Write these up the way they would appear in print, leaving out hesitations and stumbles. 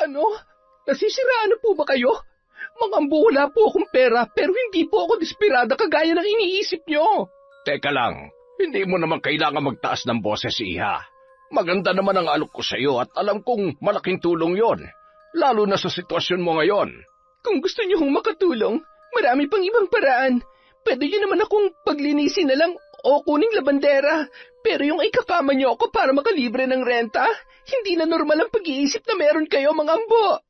Ano? Nasisiraan na po ba kayo? Mangambo, wala po akong pera pero hindi po ako desperada kagaya ng iniisip nyo. Teka lang, hindi mo naman kailangan magtaas ng boses, iha. Maganda naman ang alok ko sa iyo at alam kong malaking tulong yon, lalo na sa sitwasyon mo ngayon. Kung gusto niyo hong makatulong, marami pang ibang paraan. Pwede niyo naman akong paglinisin na lang o kuning labandera. Pero yung ikakama niyo ako para makalibre ng renta, hindi na normal ang pag-iisip na meron kayo, mga ambo.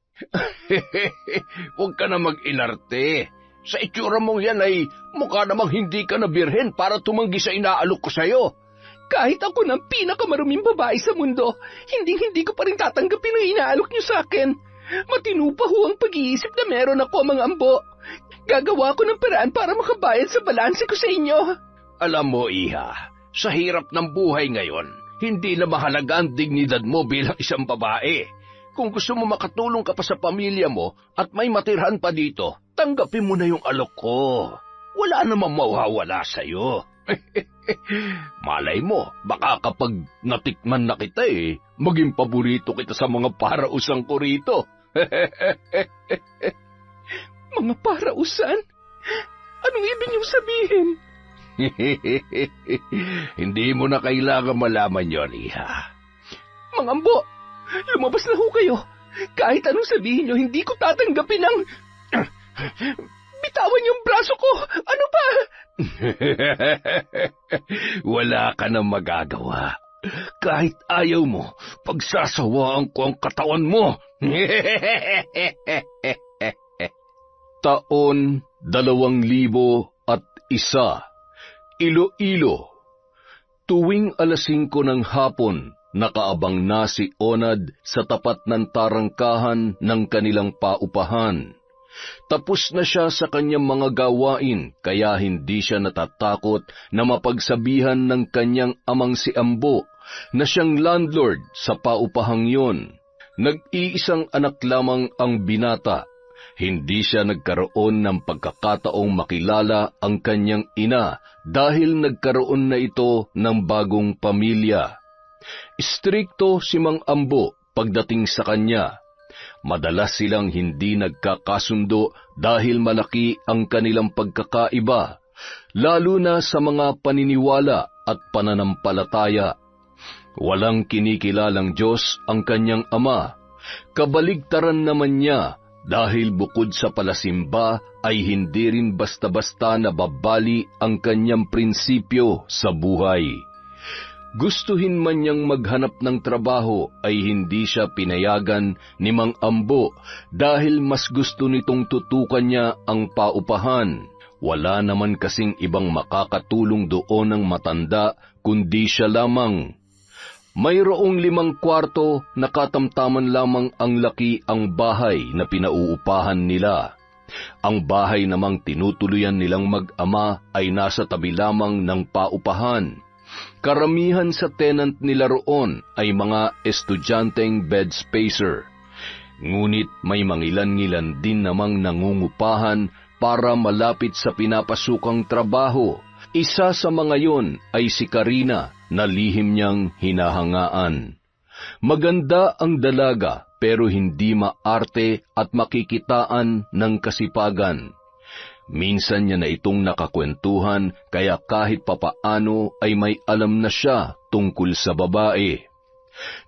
Huwag ka na mag-inarte. Sa itsura mong yan ay mukha namang hindi ka na birhen para tumanggi sa inaalok ko sa iyo. Kahit ako ng pinakamaruming babae sa mundo, hindi ko pa rin tatanggapin ang inaalok niyo sa akin. Matino pa ho ang pag-iisip na meron ako, mga ambo. Gagawa ko ng paraan para makabayad sa balanse ko sa inyo. Alam mo, iha, sa hirap ng buhay ngayon, hindi na mahalaga ang dignidad mo bilang isang babae. Kung gusto mo makatulong ka pa sa pamilya mo at may matirhan pa dito, tanggapin mo na yung alok ko. Wala namang mawawala sa'yo. Malay mo, baka kapag natikman na kita maging paborito kita sa mga parausan ko rito. Mga parausan? Anong ibig niyong sabihin? Hindi mo na kailangan malaman yon, iha. Mga ambo, lumabas na ho kayo. Kahit anong sabihin niyo, hindi ko tatanggapin ang... Bitawan yung braso ko! Ano ba? Wala ka nang magagawa. Kahit ayaw mo, pagsasawaan ko ang katawan mo. Taon 2001, Iloilo. Tuwing 5:00 ng hapon, nakaabang na si Onad sa tapat ng tarangkahan ng kanilang paupahan. Tapos na siya sa kanyang mga gawain, kaya hindi siya natatakot na mapagsabihan ng kanyang amang si Ambo na siyang landlord sa paupahang yon. Nag-iisang anak lamang ang binata. Hindi siya nagkaroon ng pagkakataong makilala ang kanyang ina dahil nagkaroon na ito ng bagong pamilya. Istrikto si Mang Ambo pagdating sa kanya. Madalas silang hindi nagkakasundo dahil malaki ang kanilang pagkakaiba, lalo na sa mga paniniwala at pananampalataya. Walang kinikilalang Diyos ang kanyang ama. Kabaligtaran naman niya dahil bukod sa palasimba ay hindi rin basta-basta nababali ang kanyang prinsipyo sa buhay. Gustuhin man niyang maghanap ng trabaho ay hindi siya pinayagan ni Mang Ambo dahil mas gusto nitong tutukan niya ang paupahan. Wala naman kasing ibang makakatulong doon ng matanda kundi siya lamang. Mayroong 5 kwarto na katamtaman lamang ang laki ang bahay na pinauupahan nila. Ang bahay namang tinutuluyan nilang mag-ama ay nasa tabi lamang ng paupahan. Karamihan sa tenant nila roon ay mga estudyanteng bed spacer. Ngunit may mangilan-ngilan din namang nangungupahan para malapit sa pinapasukang trabaho. Isa sa mga yon ay si Karina na lihim niyang hinahangaan. Maganda ang dalaga pero hindi maarte at makikitaan ng kasipagan. Minsan niya na itong nakakwentuhan kaya kahit papaano ay may alam na siya tungkol sa babae.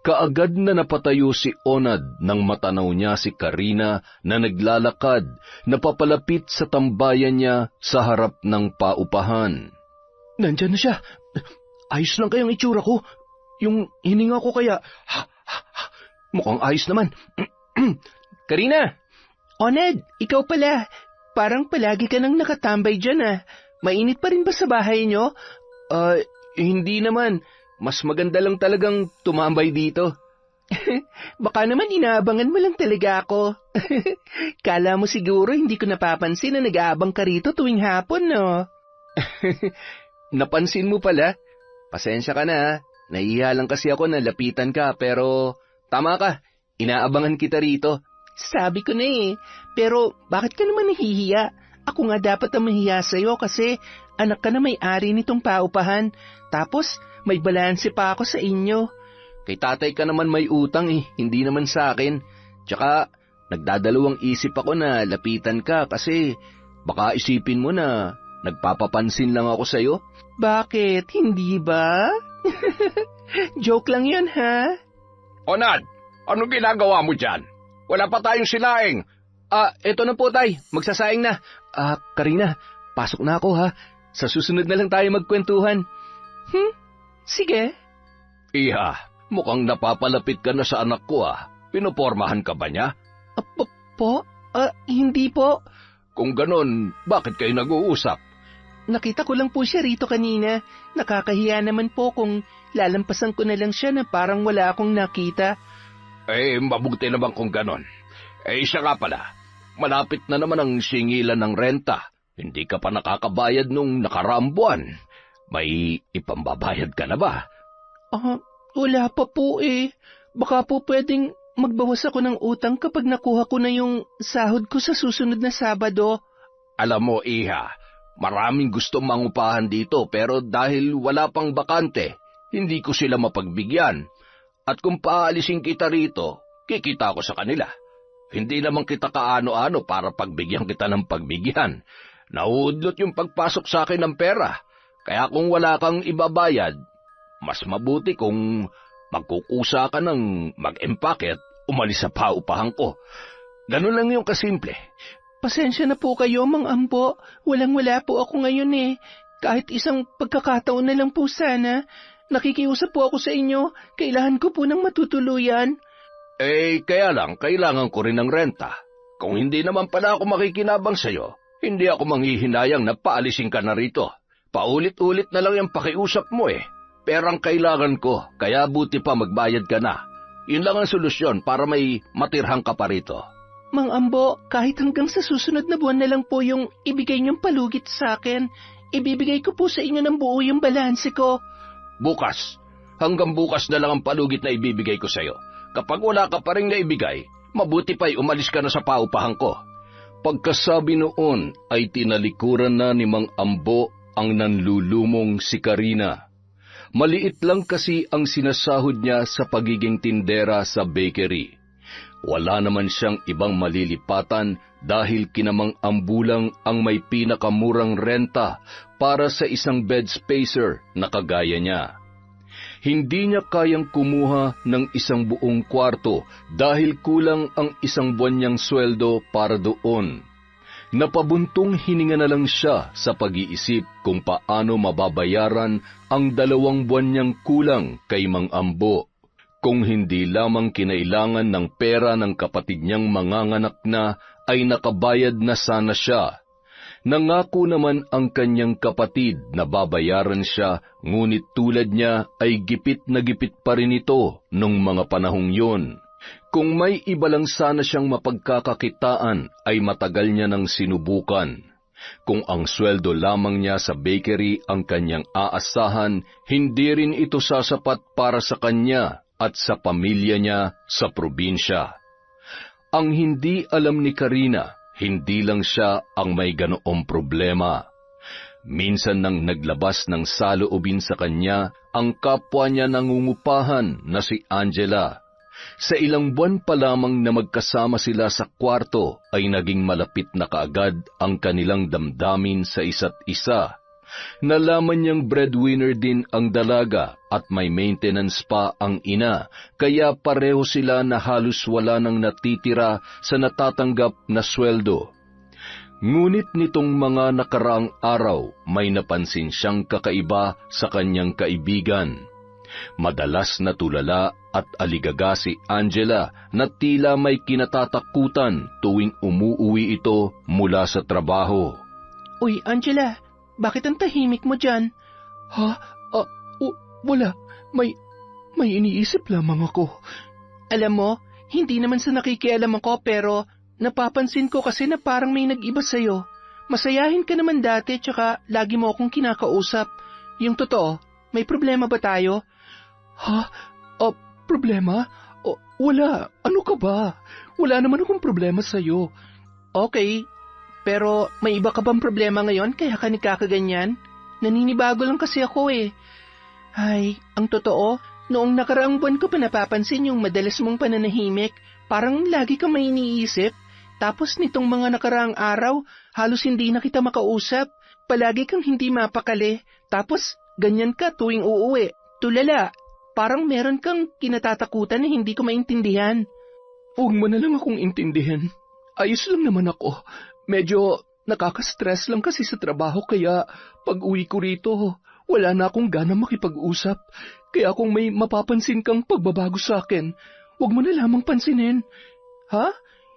Kaagad na napatayo si Onad nang matanaw niya si Karina na naglalakad na papalapit sa tambayan niya sa harap ng paupahan. Nandyan na siya. Ayos lang kayang itsura ko. Yung hininga ko kaya... Mukhang ayos naman. Karina! Onad, ikaw pala. Parang palagi ka nang nakatambay dyan Mainit pa rin ba sa bahay nyo? Hindi naman. Mas maganda lang talagang tumambay dito. Baka naman inaabangan mo lang talaga ako. Kala mo siguro hindi ko napapansin na nag-aabang ka rito tuwing hapon, no? Napansin mo pala? Pasensya ka na. Nahihiya lang kasi ako na lapitan ka pero tama ka. Inaabangan kita rito. Sabi ko na Pero bakit ka naman nahihiya? Ako nga dapat ang mahiya sa'yo kasi anak ka na may-ari nitong paupahan. Tapos may balanse pa ako sa inyo. Kay tatay ka naman may utang hindi naman sa akin. Tsaka, nagdadalawang isip ako na lapitan ka kasi baka isipin mo na nagpapapansin lang ako sa'yo. Bakit? Hindi ba? Joke lang yun, ha? Onad, anong ginagawa mo dyan? Wala pa tayong sinaing. Eto na po, tay. Magsasaing na. Karina, pasok na ako, ha? Sa susunod na lang tayo magkwentuhan. Sige. Iha, mukhang napapalapit ka na sa anak ko, Pinopormahan ka ba niya? Hindi po. Kung ganon, bakit kayo nag-uusap? Nakita ko lang po siya rito kanina. Nakakahiya naman po kung lalampasan ko na lang siya na parang wala akong nakita. Mabuti naman kung ganon. Siya nga pala, malapit na naman ang singilan ng renta. Hindi ka pa nakakabayad nung nakaraang buwan. May ipambabayad ka na ba? Wala pa po eh. Baka po pwedeng magbawas ako ng utang kapag nakuha ko na yung sahod ko sa susunod na Sabado. Alam mo, Iha, maraming gusto mangupahan dito pero dahil wala pang bakante, hindi ko sila mapagbigyan. At kung paalisin kita rito, kikita ko sa kanila. Hindi naman kita kaano-ano para pagbigyan kita ng pagbigyan. Nauudlot yung pagpasok sa akin ng pera. Kaya kung wala kang ibabayad, mas mabuti kung magkukusa ka ng mag-empake at umalis sa paupahan ko. Ganun lang yung kasimple. Pasensya na po kayo, Mang Ambo. Walang-wala po ako ngayon eh. Kahit isang pagkakataon na lang po sana. Nakikiusap po ako sa inyo. Kailangan ko po ng matutuluyan. Kaya lang, kailangan ko rin ng renta. Kung hindi naman pala ako makikinabang sa'yo, hindi ako manghihinayang na paalisin ka na rito. Paulit-ulit na lang yung pakiusap mo eh. Perang kailangan ko, kaya buti pa magbayad ka na. Yun lang ang solusyon para may matirhang ka pa rito. Mang Ambo, kahit hanggang sa susunod na buwan na lang po yung ibigay niyong palugit sa akin, ibibigay ko po sa inyo ng buo yung balanse ko. Bukas. Hanggang bukas na lang ang palugit na ibibigay ko sa'yo. Kapag wala ka pa rin na ibigay, mabuti pa'y umalis ka na sa paupahan ko. Pagkasabi noon ay tinalikuran na ni Mang Ambo ang nanlulumong si Karina. Maliit lang kasi ang sinasahod niya sa pagiging tindera sa bakery. Wala naman siyang ibang malilipatan dahil kinamang ambulang ang may pinakamurang renta para sa isang bed spacer na kagaya niya. Hindi niya kayang kumuha ng isang buong kwarto dahil kulang ang isang buwan niyang sweldo para doon. Napabuntong hininga na lang siya sa pag-iisip kung paano mababayaran ang 2 buwan niyang kulang kay Mang Ambo. Kung hindi lamang kinailangan ng pera ng kapatid niyang manganganak na, ay nakabayad na sana siya. Nangako naman ang kanyang kapatid na babayaran siya, ngunit tulad niya ay gipit na gipit pa rin ito nung mga panahong yun. Kung may iba lang sana siyang mapagkakakitaan, ay matagal niya nang sinubukan. Kung ang sweldo lamang niya sa bakery ang kanyang aasahan, hindi rin ito sasapat para sa kanya at sa pamilya niya sa probinsya. Ang hindi alam ni Karina, hindi lang siya ang may ganoong problema. Minsan nang naglabas ng saloobin sa kanya, ang kapwa niya nangungupahan na si Angela. Sa ilang buwan pa lamang na magkasama sila sa kwarto, ay naging malapit na kaagad ang kanilang damdamin sa isa't isa. Nalaman niyang breadwinner din ang dalaga at may maintenance pa ang ina, kaya pareho sila na halos wala nang natitira sa natatanggap na sweldo. Ngunit nitong mga nakaraang araw, may napansin siyang kakaiba sa kanyang kaibigan. Madalas na tulala at aligaga si Angela na tila may kinatatakutan tuwing umuuwi ito mula sa trabaho. Uy, Angela, bakit ang tahimik mo dyan? Wala. May iniisip lamang ako. Alam mo, hindi naman sa nakikialam ako pero napapansin ko kasi na parang may nag-iba sa'yo. Masayahin ka naman dati tsaka lagi mo akong kinakausap. Yung totoo, may problema ba tayo? Problema? Wala. Ano ka ba? Wala naman akong problema sa'yo. Okay, pero may iba ka bang problema ngayon kaya ka nagkakaganyan? Naninibago lang kasi ako eh. Ay, ang totoo, Noong nakaraang buwan ko pa napapansin yung madalas mong pananahimik, parang lagi kang may iniisip. Tapos nitong mga nakaraang araw, halos hindi na kita makausap. Palagi kang hindi mapakali. Tapos ganyan ka tuwing uuwi. Tulala, parang meron kang kinatatakutan na hindi ko maintindihan. Huwag mo na lang akong intindihan. Ayos lang naman ako. Medyo nakaka-stress lang kasi sa trabaho kaya pag uwi ko rito, wala na akong gana makipag-usap. Kaya kung may mapapansin kang pagbabago sa akin, huwag mo na lamang pansinin. Ha?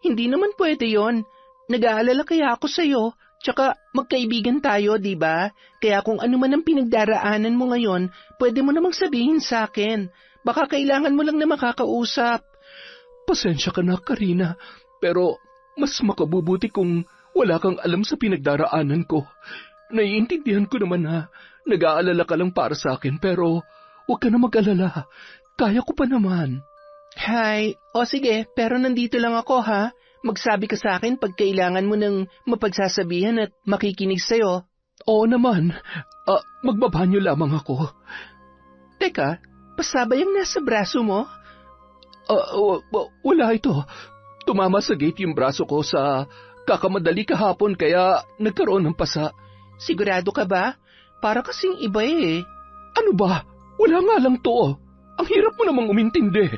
Hindi naman pwede yon. Nag-aalala kaya ako sa'yo, tsaka magkaibigan tayo, di ba? Kaya kung ano man ang pinagdaraanan mo ngayon, pwede mo namang sabihin sa akin. Baka kailangan mo lang na makakausap. Pasensya ka na, Karina, pero mas makabubuti kung wala kang alam sa pinagdaraanan ko. Naiintindihan ko naman na nag-aalala ka lang para sa akin, pero huwag ka na mag-alala. Kaya ko pa naman. Hay, o sige, pero nandito lang ako ha. Magsabi ka sa akin pag kailangan mo ng mapagsasabihan at makikinig sa'yo. Oo naman. Magbabanyo lamang ako. Teka, pasabay ang nasa braso mo? Wala ito. Tumama sa gate yung braso ko sa kakamadali kahapon kaya nagkaroon ng pasa. Sigurado ka ba? Para kasing iba eh. Ano ba? Wala nga lang to. Ang hirap mo namang umintindi.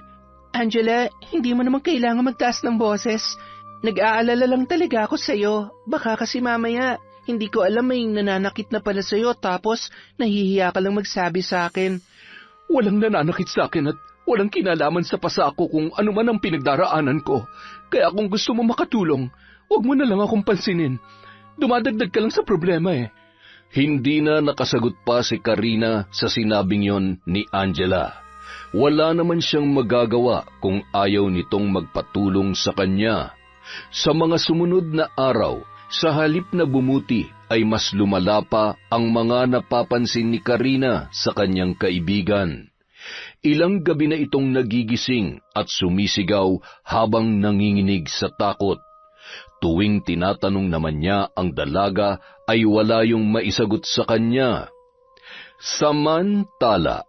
Angela, hindi mo naman kailangan magtaas ng boses. Nag-aalala lang talaga ako sa'yo. Baka kasi mamaya, hindi ko alam may nananakit na pala sa'yo tapos nahihiya ka lang magsabi sa akin. Walang nananakit sa akin at walang kinalaman sa pasa ko kung ano man ang pinagdaraanan ko. Kaya kung gusto mo makatulong, huwag mo na lang akong pansinin. Dumadagdag ka lang sa problema eh. Hindi na nakasagot pa si Karina sa sinabing yon ni Angela. Wala naman siyang magagawa kung ayaw nitong magpatulong sa kanya. Sa mga sumunod na araw, sa halip na bumuti ay mas lumala pa ang mga napapansin ni Karina sa kanyang kaibigan. Ilang gabi na itong nagigising at sumisigaw habang nanginginig sa takot. Tuwing tinatanong naman niya ang dalaga ay wala yung maisagot sa kanya. Samantala,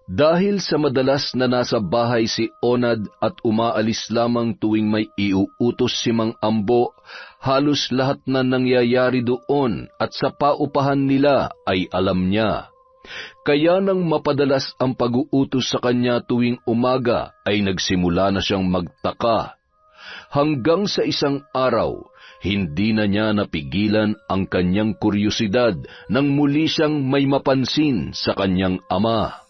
dahil sa madalas na nasa bahay si Onad at umaalis lamang tuwing may iuutos si Mang Ambo, halos lahat na nangyayari doon at sa paupahan nila ay alam niya. Kaya nang mapadalas ang pag-uutos sa kanya tuwing umaga ay nagsimula na siyang magtaka. Hanggang sa isang araw, hindi na niya napigilan ang kanyang kuryosidad nang muli siyang may mapansin sa kanyang ama.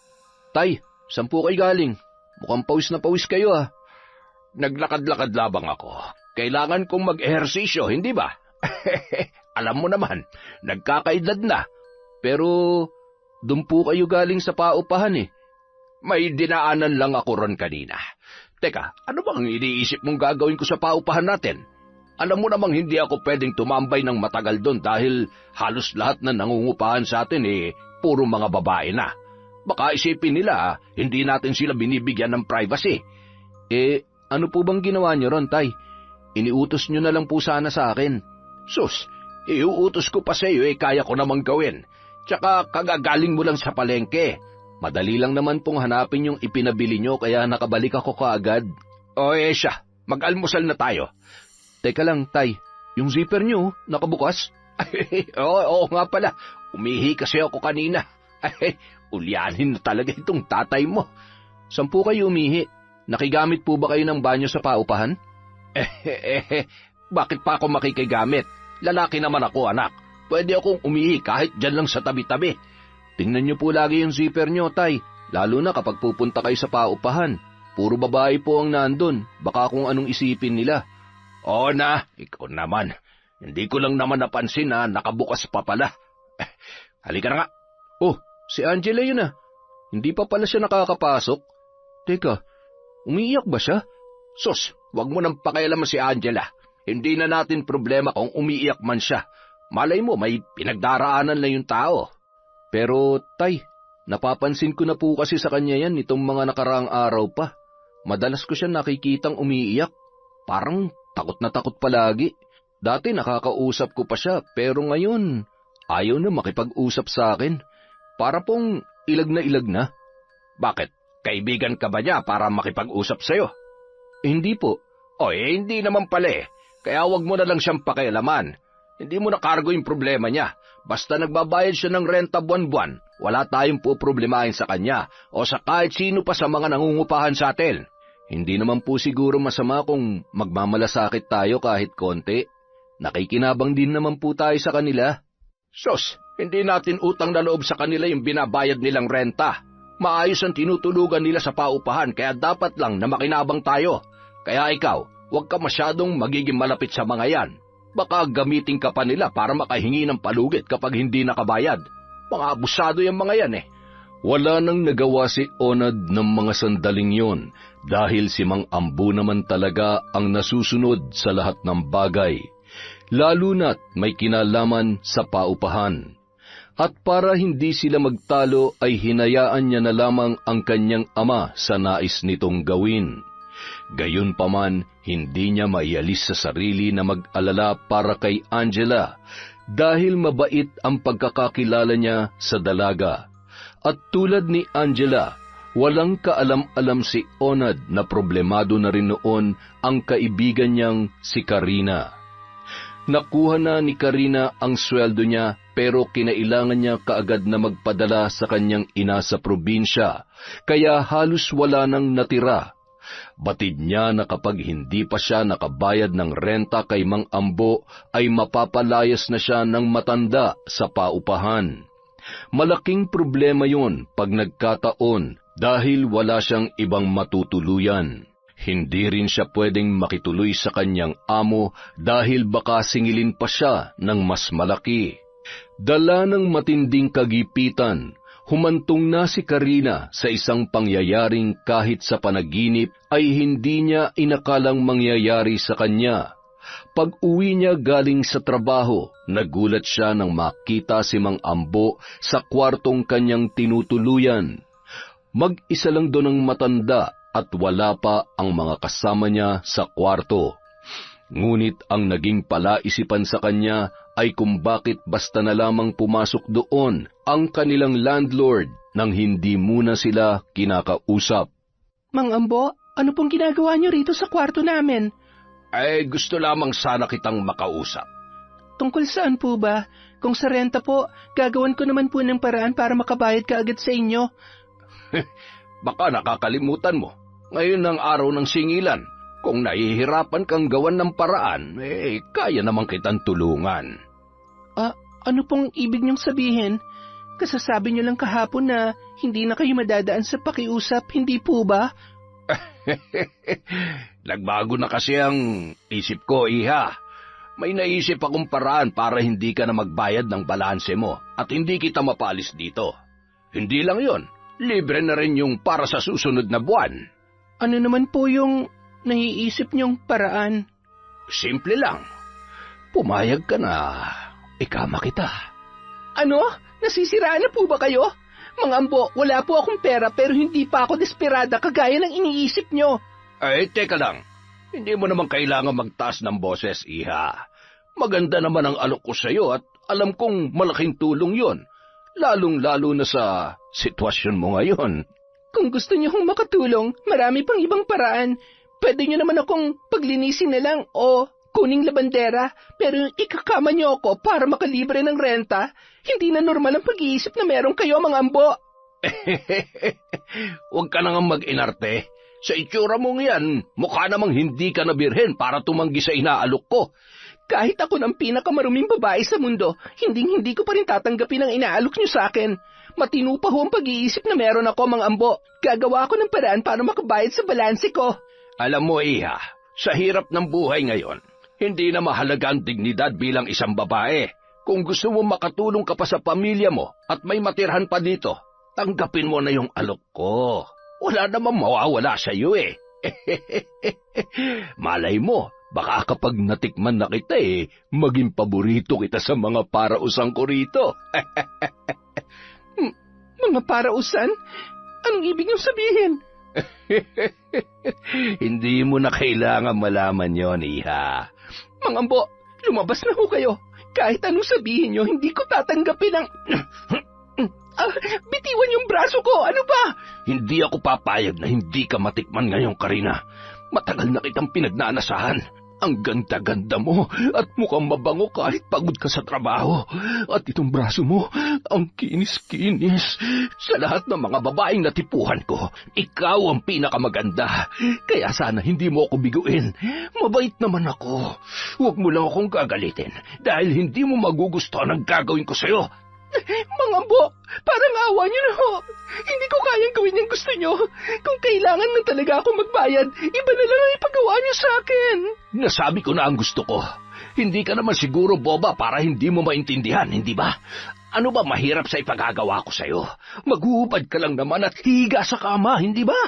Tay, saan po kayo galing? Mukhang pawis na pawis kayo ah. Naglakad-lakad labang ako. Kailangan kong mag-ehersisyo, hindi ba? Alam mo naman, nagkakaedad na. Pero doon po kayo galing sa paupahan eh. May dinaanan lang ako ron kanina. Teka, ano bang iniisip mong gagawin ko sa paupahan natin? Alam mo namang hindi ako pwedeng tumambay ng matagal doon dahil halos lahat na nangungupahan sa atin puro mga babae na. Baka isipin nila hindi natin sila binibigyan ng privacy. Ano po bang ginawa niyo ron, Tay? Iniutos niyo na lang po sana sa akin. Sus, iuutos ko pa sa iyo kaya ko namang gawin. Tsaka kagagaling mo lang sa palengke. Madali lang naman pong hanapin yung ipinabili nyo kaya nakabalik ako kaagad. O siya, mag-almusal na tayo. Teka lang, Tay, yung zipper nyo, nakabukas? Oo nga pala, umihi kasi ako kanina. Ulyanin na talaga itong tatay mo. Saan po kayo umihi? Nakigamit po ba kayo ng banyo sa paupahan? Bakit pa ako makikigamit? Lalaki naman ako, anak. Pwede akong umihi kahit dyan lang sa tabi-tabi. Tingnan niyo po lagi yung zipper niyo, Tay. Lalo na kapag pupunta kayo sa paupahan. Puro babae po ang nandun. Baka kung anong isipin nila. Oo na, ikaw naman. Hindi ko lang naman napansin na nakabukas pa pala. Halika na nga. Oh, si Angela yun ah. Hindi pa pala siya nakakapasok. Teka, umiiyak ba siya? Sus, wag mo nang pakialaman si Angela. Hindi na natin problema kung umiiyak man siya. Malay mo, may pinagdaraanan lang yung tao. Pero, Tay, napapansin ko na po kasi sa kanya yan itong mga nakaraang araw pa. Madalas ko siya nakikitang umiiyak. Parang takot na takot palagi. Dati nakakausap ko pa siya, pero ngayon, ayaw na makipag-usap sa akin. Para pong ilag na ilag na. Bakit? Kaibigan ka ba niya para makipag-usap sa'yo? Hindi po. Hindi naman pala eh. Kaya wag mo na lang siyang pakialaman. Hindi mo na kargo yung problema niya. Basta nagbabayad siya ng renta buwan-buwan, wala tayong poproblemahin sa kanya o sa kahit sino pa sa mga nangungupahan sa atin. Hindi naman po siguro masama kung magmamalasakit tayo kahit konti. Nakikinabang din naman po tayo sa kanila. Sos, hindi natin utang na loob sa kanila yung binabayad nilang renta. Maayos ang tinutulugan nila sa paupahan kaya dapat lang na makinabang tayo. Kaya ikaw, huwag ka masyadong magiging malapit sa mga yan. Baka gamitin ka pa nila para makahingi ng palugit kapag hindi nakabayad. Mga abusado yung mga yan eh. Wala nang nagawa si Onad ng mga sandaling yon dahil si Mang Ambo naman talaga ang nasusunod sa lahat ng bagay, lalo na't may kinalaman sa paupahan. At para hindi sila magtalo ay hinayaan niya na lamang ang kanyang ama sa nais nitong gawin. Gayunpaman, hindi niya maialis sa sarili na mag-alala para kay Angela dahil mabait ang pagkakakilala niya sa dalaga. At tulad ni Angela, walang kaalam-alam si Onad na problemado na rin noon ang kaibigan niyang si Karina. Nakuha na ni Karina ang sweldo niya pero kinailangan niya kaagad na magpadala sa kanyang ina sa probinsya, kaya halos wala nang natira. Batid niya na kapag hindi pa siya nakabayad ng renta kay Mang Ambo ay mapapalayas na siya ng matanda sa paupahan. Malaking problema yun pag nagkataon dahil wala siyang ibang matutuluyan. Hindi rin siya pwedeng makituloy sa kanyang amo dahil baka singilin pa siya ng mas malaki. Dala ng matinding kagipitan, humantong na si Karina sa isang pangyayaring kahit sa panaginip ay hindi niya inakalang mangyayari sa kanya. Pag-uwi niya galing sa trabaho, nagulat siya nang makita si Mang Ambo sa kwartong kanyang tinutuluyan. Mag-isa lang doon ang matanda at wala pa ang mga kasama niya sa kwarto. Ngunit ang naging palaisipan sa kanya ay kung bakit basta na lamang pumasok doon ang kanilang landlord nang hindi muna sila kinakausap. Mang Ambo, ano pong ginagawa niyo rito sa kwarto namin? Gusto lamang sana kitang makausap. Tungkol saan po ba? Kung sa renta po, gagawan ko naman po ng paraan para makabayad ka agad sa inyo. Baka nakakalimutan mo. Ngayon ang araw ng singilan. Kung nahihirapan kang gawan ng paraan, kaya naman kitang tulungan. Ano pong ibig niyong sabihin? Kasasabi niyo lang kahapon na hindi na kayo madadaan sa pakiusap, hindi po ba? Nagbago na kasi ang isip ko, iha. May naisip akong paraan para hindi ka na magbayad ng balanse mo at hindi kita mapalis dito. Hindi lang yon, libre na rin yung para sa susunod na buwan. Ano naman po yung naiisip niyong paraan? Simple lang. Pumayag ka na ikama kita. Ano? Nasisiraan na po ba kayo? Mang Ambo, wala po akong pera pero hindi pa ako desperada kagaya ng iniisip niyo. Teka lang. Hindi mo naman kailangan magtaas ng boses, iha. Maganda naman ang alok ko sa'yo at alam kong malaking tulong yon, lalong-lalo na sa sitwasyon mo ngayon. Kung gusto niyo kong makatulong, marami pang ibang paraan. Pwede niyo naman akong paglinisin na lang o kuning labandera, pero ikakama niyo ako para makalibre ng renta. Hindi na normal ang pag-iisip na meron kayo, Mang Ambo. Huwag ka nang mag-inarte. Sa itsura mong yan, mukha namang hindi ka nabirhen para tumanggi sa inaalok ko. Kahit ako ng pinakamaruming babae sa mundo, hindi ko pa rin tatanggapin ang inaalok niyo sa akin. Matino pa ho ang pag-iisip na meron ako, Mang Ambo. Gagawa ko ng paraan para makabayad sa balanse ko. Alam mo, iha, sa hirap ng buhay ngayon, hindi na mahalaga ang dignidad bilang isang babae. Kung gusto mo makatulong ka pa sa pamilya mo at may matirhan pa dito, tanggapin mo na yung alok ko. Wala namang mawawala sa iyo eh. Malay mo, baka kapag natikman na kita maging paborito kita sa mga parausang ko rito. Mga parausan? Anong ibig niyong sabihin? Hindi mo na kailangan malaman yon, iha. Mang Ambo, lumabas na ho kayo. Kahit anong sabihin niyo, hindi ko tatanggapin ang... Bitiwan yung braso ko, ano ba? Hindi ako papayag na hindi ka matikman ngayon, Karina. Matagal na kitang pinagnanasahan. Ang ganda-ganda mo at mukhang mabango kahit pagod ka sa trabaho. At itong braso mo, ang kinis-kinis. Sa lahat ng mga babaeng natipuhan ko, ikaw ang pinakamaganda. Kaya sana hindi mo ako biguin. Mabait naman ako. Huwag mo lang akong gagalitin dahil hindi mo magugustuhan ang gagawin ko sa'yo. Mga Ambo, parang awa niyo na ho. Hindi ko kayang gawin yung gusto niyo. Kung kailangan na talaga ako magbayad, iba na lang ang ipagawa niyo sa akin. Nasabi ko na ang gusto ko. Hindi ka naman siguro boba para hindi mo maintindihan, hindi ba? Ano ba mahirap sa ipagagawa ko sa'yo? Maghuhubad ka lang naman at higa sa kama, hindi ba?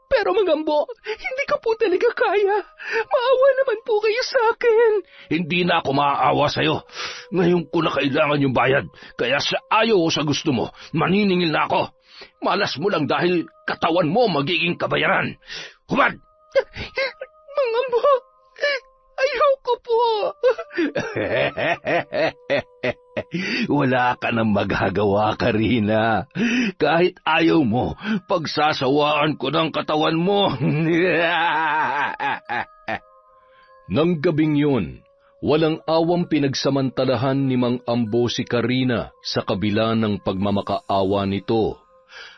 Pero Mga Ambo, hindi ko po talaga kaya. Maawa naman po kayo sa akin. Hindi na ako maaawa sa'yo. Ngayon ko na kailangan yung bayad. Kaya sa ayaw o sa gusto mo, maniningil na ako. Malas mo lang dahil katawan mo magiging kabayaran. Hubad! Mga Ambo, ayoko po. Wala ka nang magagawa, Karina. Kahit ayaw mo, pagsasawaan ko ng katawan mo. Nang gabing yun, walang awang pinagsamantalahan ni Mang Ambo si Karina sa kabila ng pagmamakaawa nito.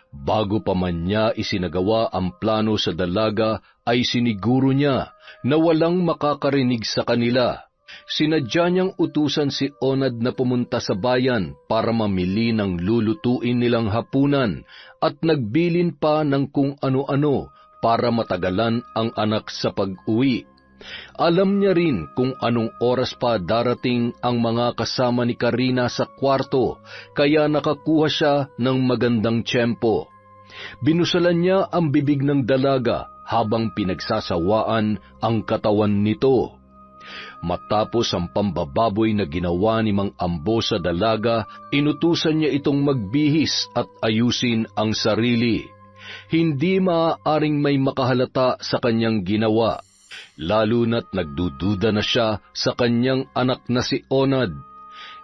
Bago pa man niya isinagawa ang plano sa dalaga, ay siniguro niya na walang makakarinig sa kanila. Sinadya niyang utusan si Onad na pumunta sa bayan para mamili ng lulutuin nilang hapunan at nagbilin pa ng kung ano-ano para matagalan ang anak sa pag-uwi. Alam niya rin kung anong oras pa darating ang mga kasama ni Karina sa kwarto, kaya nakakuha siya ng magandang tiyempo. Binusalan niya ang bibig ng dalaga habang pinagsasawaan ang katawan nito. Matapos ang pambababoy na ginawa ni Mang Ambo sa dalaga, inutusan niya itong magbihis at ayusin ang sarili. Hindi maaaring may makahalata sa kanyang ginawa, lalo na't nagdududa na siya sa kanyang anak na si Onad.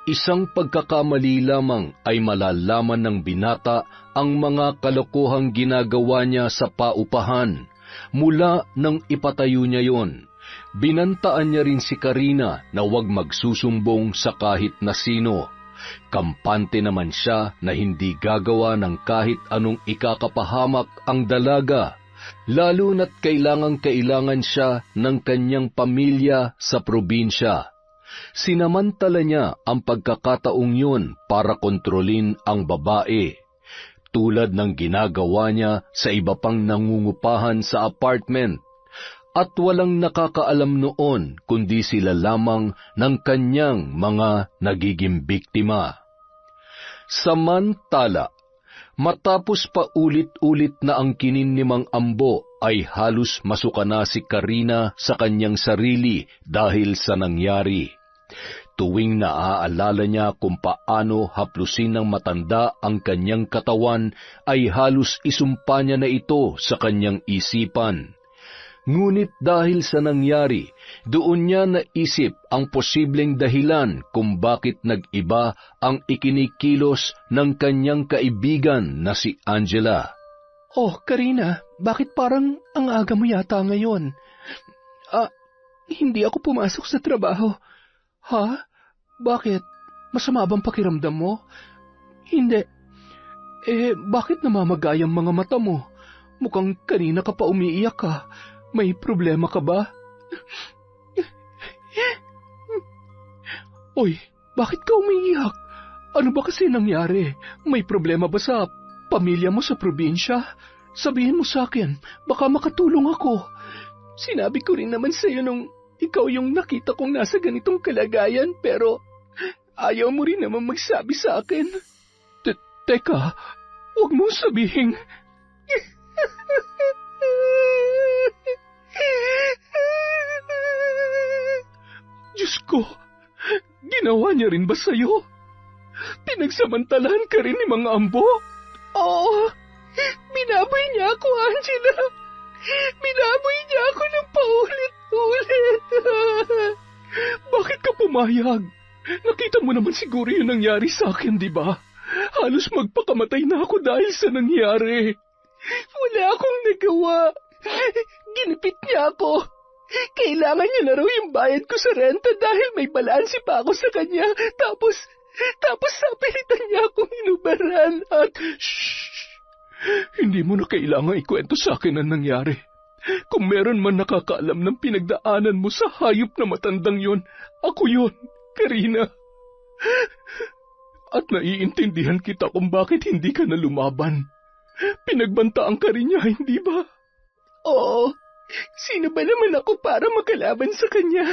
Isang pagkakamali lamang ay malalaman ng binata ang mga kalokohang ginagawa niya sa paupahan. Mula nang ipatayo niya yon, binantaan niya rin si Karina na huwag magsusumbong sa kahit na sino. Kampante naman siya na hindi gagawa ng kahit anong ikakapahamak ang dalaga, lalo na't kailangan siya ng kanyang pamilya sa probinsya. Sinamantala niya ang pagkakataong yun para kontrolin ang babae, tulad ng ginagawa niya sa iba pang nangungupahan sa apartment, at walang nakakaalam noon kundi sila lamang ng kanyang mga nagiging biktima. Samantala, matapos pa ulit-ulit na ang kinin ni Mang Ambo, ay halos masuka na si Karina sa kanyang sarili dahil sa nangyari. Tuwing naaalala niya kung paano haplusin ng matanda ang kanyang katawan, ay halos isumpa niya na ito sa kanyang isipan. Ngunit dahil sa nangyari, doon niya naisip ang posibleng dahilan kung bakit nag-iba ang ikinikilos ng kanyang kaibigan na si Angela. Oh, Karina, bakit parang ang aga mo yata ngayon? Hindi ako pumasok sa trabaho. Ha? Bakit? Masama bang pakiramdam mo? Hindi. Bakit namamagay ang mga mata mo? Mukhang kanina ka pa umiiyak ka. May problema ka ba? Oy, bakit ka umiiyak? Ano ba kasi nangyari? May problema ba sa pamilya mo sa probinsya? Sabihin mo sa akin, baka makatulong ako. Sinabi ko rin naman sa'yo nung ikaw yung nakita kong nasa ganitong kalagayan, pero ayaw mo rin naman magsabi sa akin. Teka, huwag mong sabihin. Diyos ko, ginawa niya rin ba sa'yo? Pinagsamantalahan ka rin ni Mang Ambo? Oo, binaboy niya ako, Angela. Binaboy niya ako ng paulit-ulit. Bakit ka pumayag? Nakita mo naman siguro yung nangyari sa akin, di ba? Halos magpakamatay na ako dahil sa nangyari. Wala akong nagawa. Ginipit niya ako. Kailangan niya na raw yung bayad ko sa renta dahil may balansi pa ako sa kanya. Tapos sapilitan niya akong inubaran at... Shh! Hindi mo na kailangang ikwento sa akin ang nangyari. Kung meron man nakakaalam ng pinagdaanan mo sa hayop na matandang yon, ako yon, Karina. At naiintindihan kita kung bakit hindi ka na lumaban. Pinagbantaan ka rin niya, hindi ba? Oo. Sino ba naman ako para makalaban sa kanya?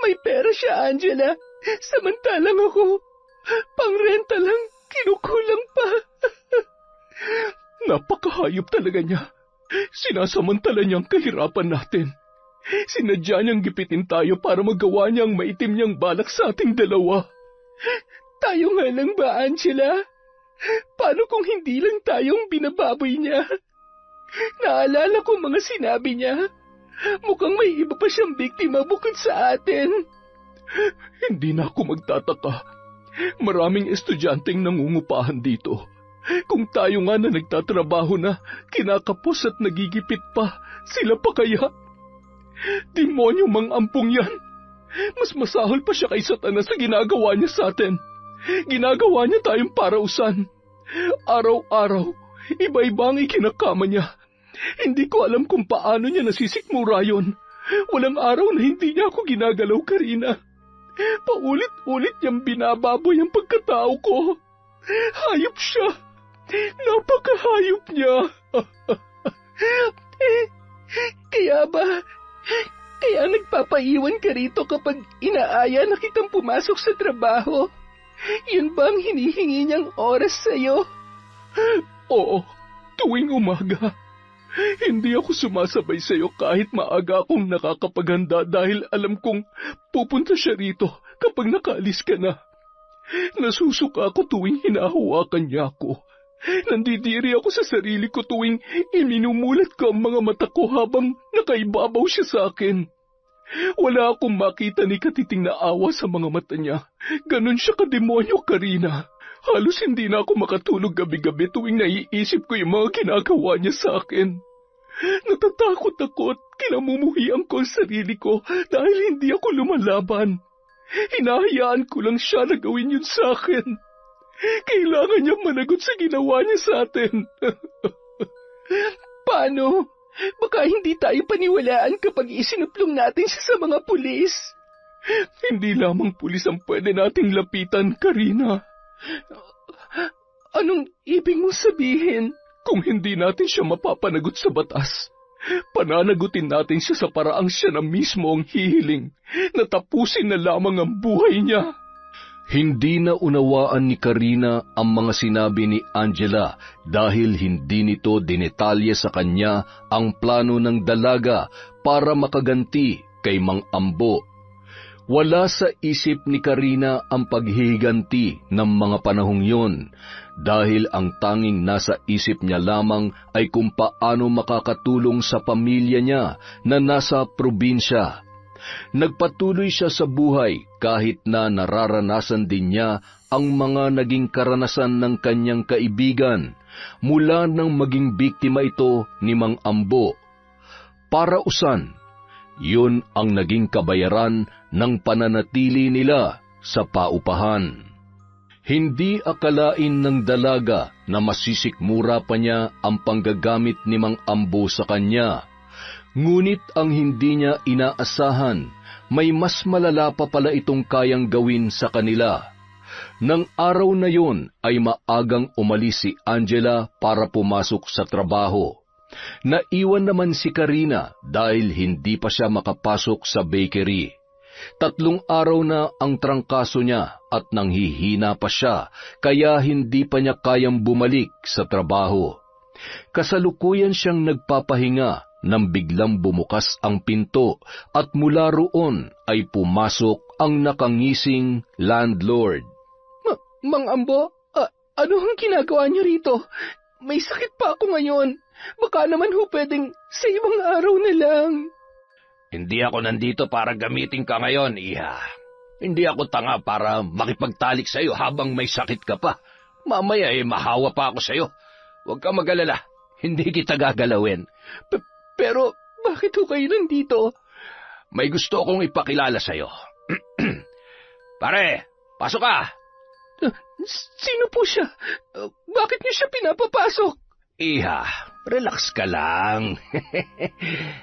May pera siya, Angela. Samantalang ako, pangrenta lang, kinukulang pa. Napakahayop talaga niya. Sinasamantala niyang kahirapan natin. Sinadya niyang gipitin tayo para magawa niyang maitim niyang balak sa ating dalawa. Tayo nga lang ba, Angela? Paano kung hindi lang tayong binababoy niya? Naalala ko mga sinabi niya. Mukhang may iba pa siyang biktima bukod sa atin. Hindi na ako magtataka. Maraming estudyanteng nangungupahan dito. Kung tayo nga na nagtatrabaho na, kinakapos at nagigipit pa, sila pa kaya? Demonyo mang ampong yan. Mas masahol pa siya kay Satanas sa ginagawa niya sa atin. Ginagawa niya tayong parausan. Araw-araw, iba-iba ang ikinakama niya. Hindi ko alam kung paano niya nasisikmura yun. Walang araw na hindi niya ako ginagalaw, Karina. Paulit-ulit niyang binababoy ang pagkatao ko. Hayop siya. Napakahayop niya. Kaya ba? Kaya nagpapaiwan ka rito kapag inaaya na kitang pumasok sa trabaho? Yun ba ang hinihingi niyang oras sa'yo? Oo, tuwing umaga. Hindi ako sumasabay sa'yo kahit maaga akong nakakapaghanda dahil alam kong pupunta siya rito kapag nakaalis ka na. Nasusuka ako tuwing hinahawakan niya ako. Nandidiri ako sa sarili ko tuwing iminumulat ko ang mga mata ko habang nakaibabaw siya sa akin. Wala akong makita ni katiting na awa sa mga mata niya. Ganon siya kademonyo, Karina. Halos hindi na ako makatulog gabi-gabi tuwing naiisip ko yung mga ginagawa niya sa akin. Natatakot ako at kinamumuhian ko ang sarili ko dahil hindi ako lumalaban. Hinahayaan ko lang siya na gawin yun sa akin. Kailangan niya managot sa ginawa niya sa atin. Paano? Baka hindi tayo paniwalaan kapag isinuplong natin siya sa mga pulis. Hindi lamang pulis ang pwede nating lapitan, Karina. Anong ibig mong sabihin? Kung hindi natin siya mapapanagot sa batas, pananagutin natin siya sa paraang siya na mismo ang hihiling na tapusin na lamang ang buhay niya. Hindi na unawaan ni Karina ang mga sinabi ni Angela dahil hindi nito dinetalye sa kanya ang plano ng dalaga para makaganti kay Mang Ambo. Wala sa isip ni Karina ang paghihiganti ng mga panahong yon dahil ang tanging nasa isip niya lamang ay kung paano makakatulong sa pamilya niya na nasa probinsya. Nagpatuloy siya sa buhay kahit na nararanasan din niya ang mga naging karanasan ng kanyang kaibigan mula nang maging biktima ito ni Mang Ambo. Parausan, yun ang naging kabayaran ng pananatili nila sa paupahan. Hindi akalain ng dalaga na masisikmura pa niya ang panggagamit ni Mang Ambo sa kanya. Ngunit ang hindi niya inaasahan, may mas malala pa pala itong kayang gawin sa kanila. Nang araw na yon ay maagang umalis si Angela para pumasok sa trabaho. Naiwan naman si Karina dahil hindi pa siya makapasok sa bakery. 3 araw na ang trangkaso niya at nanghihina pa siya kaya hindi pa niya kayang bumalik sa trabaho. Kasalukuyan siyang nagpapahinga nang biglang bumukas ang pinto at mula roon ay pumasok ang nakangising landlord. Mang Ambo, ano ang ginagawa niyo rito? May sakit pa ako ngayon. Baka naman ho pwedeng sa ibang araw na lang. Hindi ako nandito para gamitin ka ngayon, Iha. Hindi ako tanga para makipagtalik sa iyo habang may sakit ka pa. Mamaya mahawa pa ako sa'yo. Huwag kang mag-alala. Hindi kita gagalawin. Pero bakit ho kayo nandito? May gusto akong ipakilala sa'yo. Pare, pasok ka! Sino po siya? Bakit niyo siya pinapapasok? Iha, relax ka lang.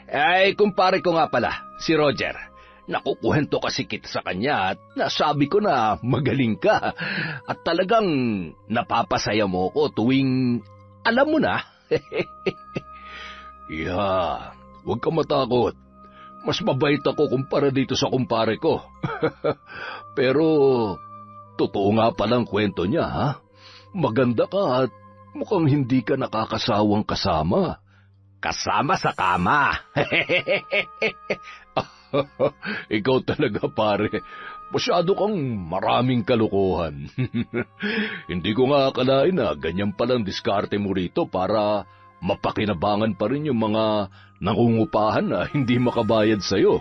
Ay, kumpare ko nga pala, si Roger. Nakukuhento kasi kita sa kanya at nasabi ko na magaling ka. At talagang napapasaya mo ko tuwing alam mo na. Iha, huwag ka matakot. Mas mabait ako kumpara dito sa kumpare ko. Pero, totoo nga palang kwento niya, ha? Maganda ka at mukhang hindi ka nakakasawang kasama. Kasama sa kama. Ikaw talaga, pare. Masyado kang maraming kalokohan. Hindi ko nga akalain na ganyan palang diskarte mo rito para mapakinabangan pa rin yung mga nangungupahan na hindi makabayad sa'yo.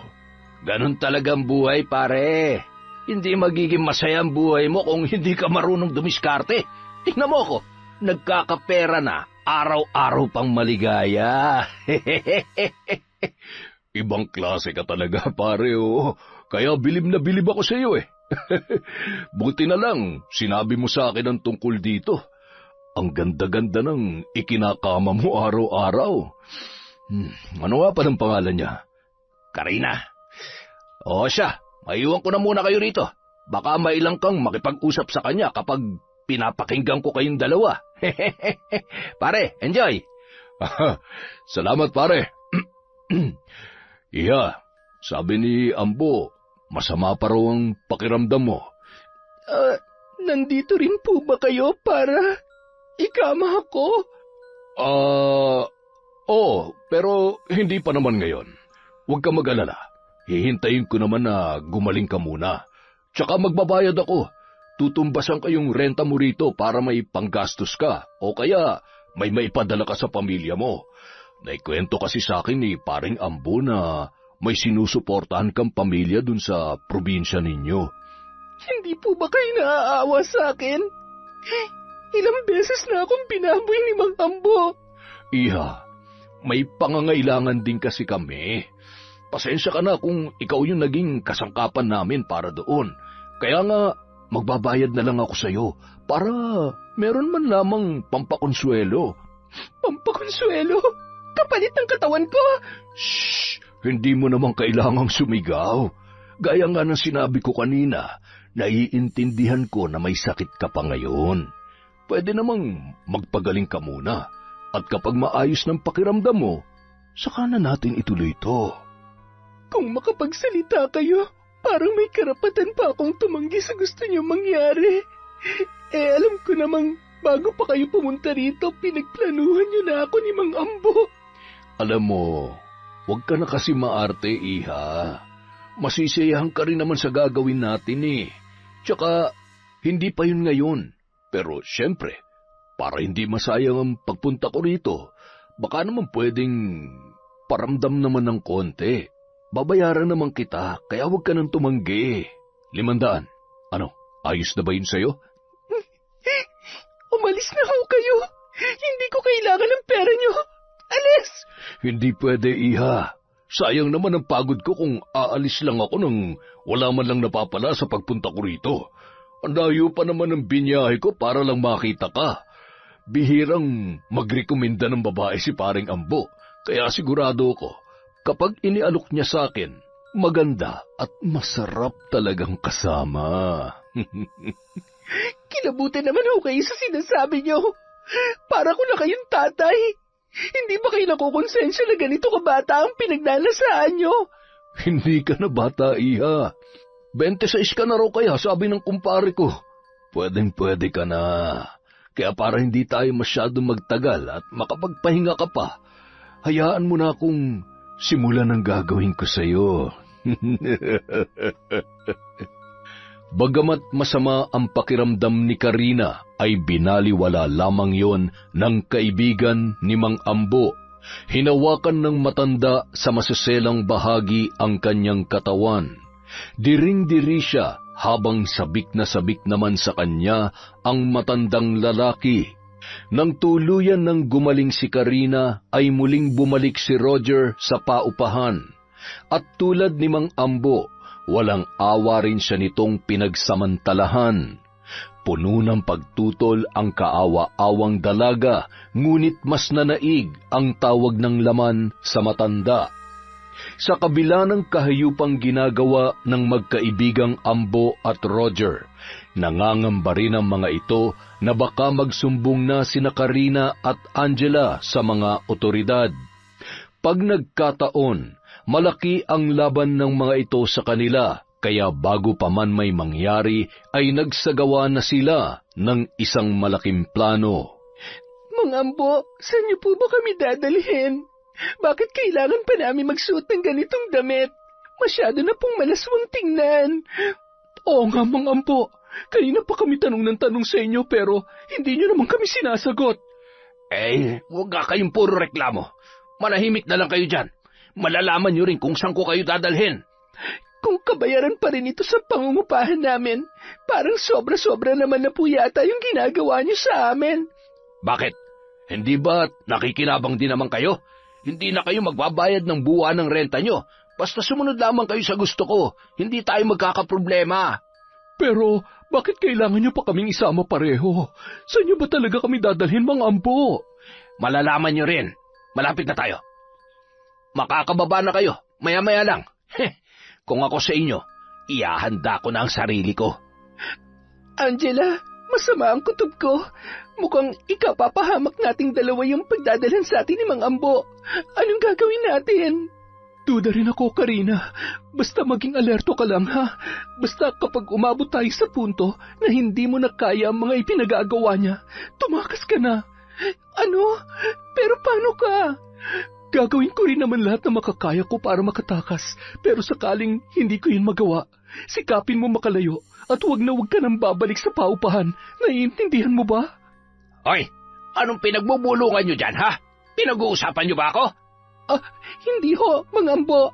Ganon talagang buhay, pare. Hindi magiging masaya ang buhay mo kung hindi ka marunong dumiskarte. Tingnan mo ako, nagkakapera na, araw-araw pang maligaya. Ibang klase ka talaga, pare, oh. Kaya bilib na bilib ako sa iyo, eh. Buti na lang, sinabi mo sa akin ang tungkol dito. Ang ganda-ganda ng ikinakama mo araw-araw. Ano nga pa ng pangalan niya? Karina. O siya, maiwan ko na muna kayo rito. Baka mailang kang makipag-usap sa kanya kapag pinapakinggan ko kayong dalawa. Pare, enjoy! Salamat, pare. Iha, sabi ni Ambo, masama pa raw ang pakiramdam mo. Nandito rin po ba kayo para ikama ako? Oo, pero hindi pa naman ngayon. Huwag ka mag-alala. Hihintayin ko naman na gumaling ka muna. Tsaka magbabayad ako. Tutumbasan kayong renta mo rito para may panggastos ka o kaya may maipadala ka sa pamilya mo. Naikwento kasi sa akin ni paring Ambo na may sinusuportahan kang pamilya dun sa probinsya ninyo. Hindi po ba kayo naaawa sa akin? Ilang beses na akong binaboy ni Mang Ambo. Iha, may pangangailangan din kasi kami. Pasensya ka na kung ikaw yung naging kasangkapan namin para doon. Kaya nga, magbabayad na lang ako sa'yo para meron man lamang pampakonsuelo. Pampakonsuelo? Kapalit ng katawan ko? Shh! Hindi mo naman kailangang sumigaw. Gaya nga ng sinabi ko kanina, naiintindihan ko na may sakit ka pa ngayon. Pwede namang magpagaling ka muna. At kapag maayos ng pakiramdam mo, saka na natin ituloy ito. Kung makapagsalita kayo, parang may karapatan pa akong tumanggi sa gusto niyo mangyari. Alam ko namang bago pa kayo pumunta rito, pinagplanuhan niyo na ako ni Mang Ambo. Alam mo, huwag ka na kasi maarte, Iha. Masisiyahan ka rin naman sa gagawin natin, eh. Tsaka, hindi pa yun ngayon. Pero syempre, para hindi masayang ang pagpunta ko rito, baka naman pwedeng paramdam naman ng konti. Babayaran naman kita, kaya huwag ka nang tumanggi. 500. Ano, ayos na ba yun sa'yo? Umalis na ho kayo. Hindi ko kailangan ng pera niyo. Alis! Hindi pwede, Iha. Sayang naman ang pagod ko kung aalis lang ako nang wala man lang napapala sa pagpunta ko rito. Ang layo pa naman ng binyahe ko para lang makita ka. Bihirang magrekomenda ng babae si paring Ambo, kaya sigurado ko, kapag inialok niya sa akin, maganda at masarap talagang kasama. Kilabutan naman ho kayo sa sinasabi niyo. Para ko na kayong tatay. Hindi ba kayo nakukonsensya na ganito kabata ang pinaglalasaan niyo? Hindi ka na bata, Iha. 26 ka na raw kaya, sabi ng kumpare ko. Pwedeng-pwede ka na. Kaya para hindi tayo masyadong magtagal at makapagpahinga ka pa, hayaan mo na akong simulan ang gagawin ko sa'yo. Bagamat masama ang pakiramdam ni Karina, ay binaliwala lamang yon ng kaibigan ni Mang Ambo. Hinawakan ng matanda sa maseselang bahagi ang kanyang katawan. Diring-diri siya habang sabik na sabik naman sa kanya ang matandang lalaki. Nang tuluyan ng gumaling si Karina ay muling bumalik si Roger sa paupahan. At tulad ni Mang Ambo, walang awa rin siya nitong pinagsamantalahan. Puno ng pagtutol ang kaawa-awang dalaga, ngunit mas nanaig ang tawag ng laman sa matanda. Sa kabila ng kahayupang ginagawa ng magkaibigang Ambo at Roger, nangangamba rin ang mga ito na baka magsumbong na sina Karina at Angela sa mga otoridad. Pag nagkataon, malaki ang laban ng mga ito sa kanila, kaya bago pa man may mangyari ay nagsagawa na sila ng isang malaking plano. Mang Ambo, saan niyo po ba kami dadalhin? Bakit kailangan pa namin magsuot ng ganitong damit? Masyado na pong malaswang tingnan. Oo nga, Mang Ambo. Kanina pa kami tanong ng tanong sa inyo pero hindi niyo naman kami sinasagot. Huwag nga kayong puro reklamo. Manahimik na lang kayo dyan. Malalaman niyo rin kung saan ko kayo dadalhin. Kung kabayaran pa rin ito sa pangungupahan namin, parang sobra-sobra naman na po yata yung ginagawa niyo sa amin. Bakit? Hindi ba nakikinabang din naman kayo? Hindi na kayo magbabayad ng buwan ng renta nyo. Basta sumunod lamang kayo sa gusto ko. Hindi tayo magkakaproblema. Pero bakit kailangan niyo pa kaming isama pareho? Saan niyo ba talaga kami dadalhin, Mang Ambo? Malalaman nyo rin. Malapit na tayo. Makakababa na kayo. Maya-maya lang. Kung ako sa inyo, iahanda ko na ang sarili ko. Angela, masama ang kutob ko. Mukhang ikapapahamak nating dalawa yung pagdadalhan sa atin ni Mang Ambo. Anong gagawin natin? Duda rin ako, Karina. Basta maging alerto ka lang, ha? Basta kapag umabot tayo sa punto na hindi mo na kaya ang mga ipinagagawa niya, tumakas ka na. Ano? Pero paano ka? Gagawin ko rin naman lahat na makakaya ko para makatakas. Pero sakaling hindi ko yun magawa, sikapin mo makalayo at huwag ka nang babalik sa paupahan. Naiintindihan mo ba? Hoy, anong pinagbubulungan nyo dyan, ha? Pinag-uusapan nyo ba ako? Hindi ho, Mang Ambo.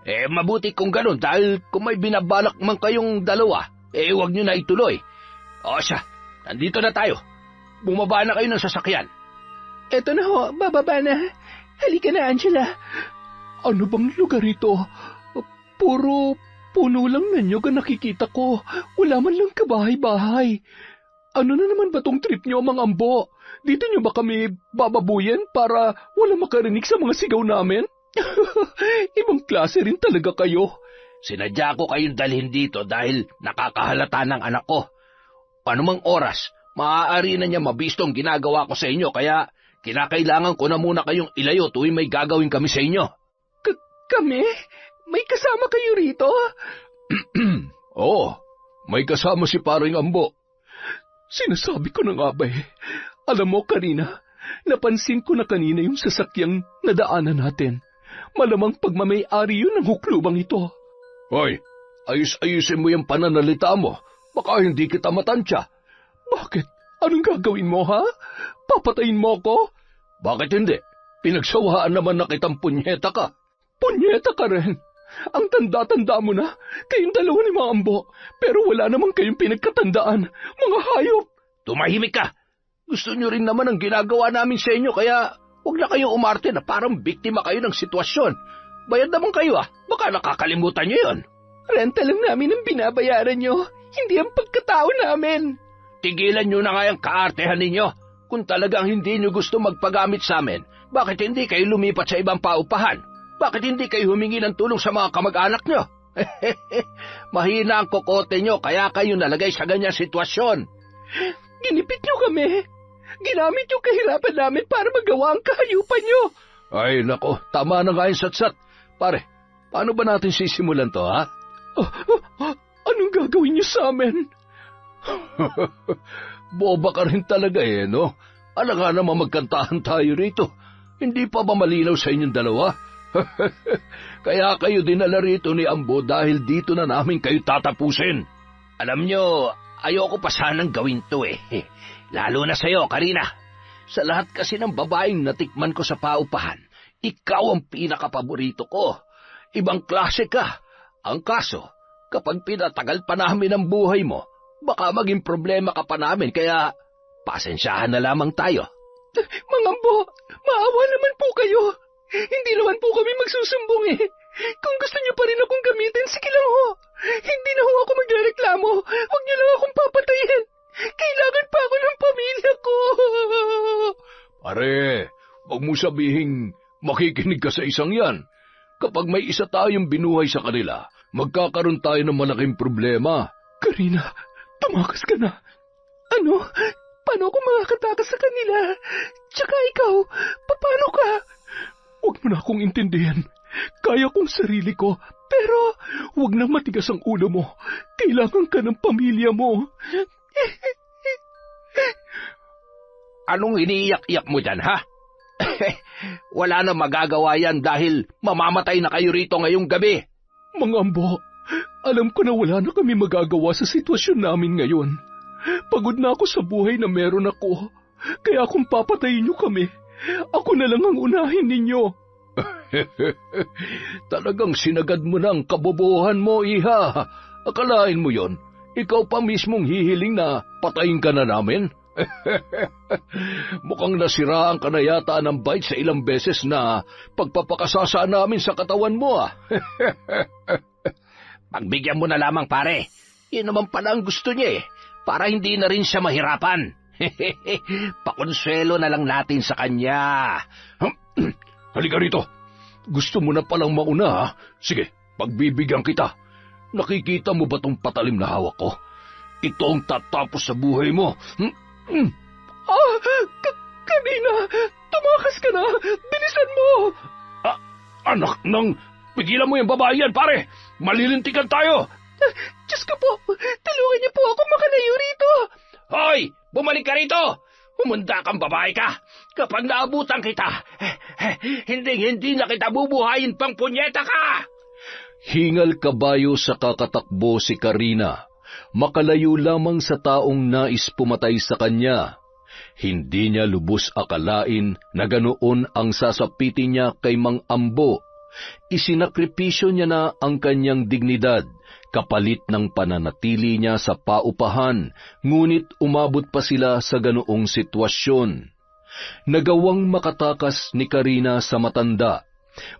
Mabuti kung ganun dahil kung may binabalak man kayong dalawa, huwag nyo na ituloy. O siya, nandito na tayo. Bumaba na kayo ng sasakyan. Eto na ho, bababa na. Halika na, Angela. Ano bang lugar ito? Puro puno lang na nyog ang nakikita ko. Wala man lang kabahay-bahay. Ano na naman ba tong trip nyo, Mang Ambo? Dito nyo ba kami bababuyan para wala makarinig sa mga sigaw namin? Ibang klase rin talaga kayo. Sinadya ko kayong dalhin dito dahil nakakahalata ng anak ko. Anumang oras, maaari na niya mabisto ang ginagawa ko sa inyo kaya kinakailangan ko na muna kayong ilayo tuwing may gagawin kami sa inyo. Kami? May kasama kayo rito? Oo, may kasama si Paring Ambo. Sinasabi ko na nga ba eh. Alam mo, Karina, napansin ko na kanina yung sasakyang nadaanan natin. Malamang pagmamay-ari yun ng huklubang ito. Hoy, ayus-ayusin mo yung pananalita mo. Baka hindi kita matansya. Bakit? Anong gagawin mo, ha? Papatayin mo ako? Bakit hindi? Pinagsawaan naman na kitang punyeta ka. Punyeta ka rin. Ang tanda-tanda mo na, kayong dalawa ni Mang Ambo, pero wala namang kayong pinagkatandaan. Mga hayop! Tumahimik ka! Gusto nyo rin naman ang ginagawa namin sa inyo, kaya huwag na kayong umarte na parang biktima kayo ng sitwasyon. Bayad naman kayo baka nakakalimutan nyo yun. Renta lang namin ang binabayaran nyo, hindi ang pagkatao namin. Tigilan nyo na nga yung kaartehan ninyo. Kung talagang hindi nyo gusto magpagamit sa amin, bakit hindi kayo lumipat sa ibang paupahan? Bakit hindi kayo humingi ng tulong sa mga kamag-anak nyo? Mahina ang kokote nyo, kaya kayo nalagay sa ganyang sitwasyon. Ginipit nyo kami. Ginamit yung kahirapan namin para magawa ang kahayupan nyo. Ay, nako, tama na nga yung satsat. Pare, paano ba natin sisimulan to, ha? Anong gagawin nyo sa amin? Boba ka rin talaga no? Alangan naman magkantahan tayo rito. Hindi pa ba malinaw sa inyong dalawa? Kaya kayo dinala rito ni Ambo dahil dito na namin kayo tatapusin. Alam nyo, ayoko pa sanang gawin to Lalo na sa'yo, Karina. Sa lahat kasi ng babaeng natikman ko sa paupahan, ikaw ang pinakapaborito ko. Ibang klase ka. Ang kaso, Kapag pinatagal pa namin ang buhay mo, baka maging problema ka pa namin, kaya pasensyahan na lamang tayo. Mang Ambo, maawa naman po kayo. Hindi naman po kami magsusumbong eh. Kung gusto niyo pa rin akong gamitin, sige lang ho. Hindi na ho ako magrereklamo. Huwag niyo lang akong papatayin. Kailangan pa ako ng pamilya ko. Pare, huwag mo sabihing makikinig ka sa isang yan. Kapag may isa tayong binuhay sa kanila, magkakaroon tayo ng malaking problema. Karina, tumakas ka na. Ano? Paano ako makakatakas sa kanila? Tsaka ikaw, paano ka? Huwag mo na akong intindihan. Kaya kong sarili ko, pero huwag nang matigas ang ulo mo. Kailangan ka ng pamilya mo. Anong iniiyak-iyak mo dyan, ha? Wala na magagawa yan dahil mamamatay na kayo rito ngayong gabi. Mang Ambo, alam ko na wala na kami magagawa sa sitwasyon namin ngayon. Pagod na ako sa buhay na meron ako. Kaya kung papatayin niyo kami, ako na lang ang unahin ninyo. Talagang sinagad mo na ang kabobohan mo, iha. Akalain mo yon, ikaw pa mismong hihiling na patayin ka na namin? Mukhang nasiraan ka na yata ng bite sa ilang beses na pagpapakasasa namin sa katawan mo, ah. Pagbigyan mo na lamang, pare. Yun naman pala ang gusto niya, eh. Para hindi na rin siya mahirapan. Pakonsuelo na lang natin sa kanya. Halika rito. Gusto mo na palang mauna, ha? Sige, pagbibigyan kita. Nakikita mo ba tong patalim na hawak ko? Ito ang tatapos sa buhay mo. Kanina, tumakas ka na. Bilisan mo. Anak ng... Pigilan mo yung babae yan, pare. Malilintikan tayo. Diyos ko po, tulungan niyo po ako makalayo rito. Hoy! Bumalik ka rito! Humanda kang babae ka! Kapag naabutan kita, hindi na kita bubuhayin pang punyeta ka! Hingal kabayo sa kakatakbo si Karina. Makalayo lamang sa taong nais pumatay sa kanya. Hindi niya lubos akalain na ganoon ang sasapitin niya kay Mang Ambo. Isinakripisyo niya na ang kanyang dignidad, kapalit ng pananatili niya sa paupahan, ngunit umabot pa sila sa ganoong sitwasyon. Nagawang makatakas ni Karina sa matanda.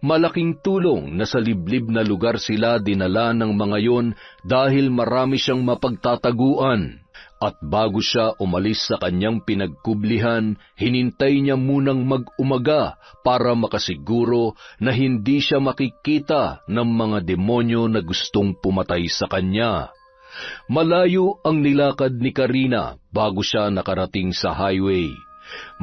Malaking tulong na sa liblib na lugar sila dinala ng mga yon dahil marami siyang mapagtataguan. At bago siya umalis sa kanyang pinagkublihan, hinintay niya munang mag-umaga para makasiguro na hindi siya makikita ng mga demonyo na gustong pumatay sa kanya. Malayo ang nilakad ni Karina bago siya nakarating sa highway.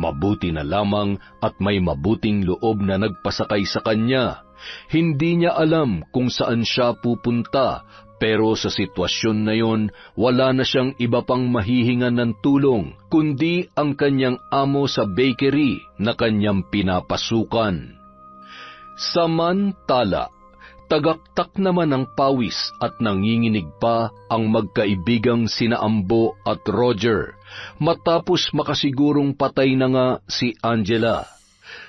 Mabuti na lamang at may mabuting loob na nagpasakay sa kanya. Hindi niya alam kung saan siya pupunta, pero sa sitwasyon na yon, wala na siyang iba pang mahihingan ng tulong, kundi ang kanyang amo sa bakery na kanyang pinapasukan. Samantala, tagaktak naman ng pawis at nanginginig pa ang magkaibigang sina Ambo at Roger, matapos makasigurong patay na nga si Angela.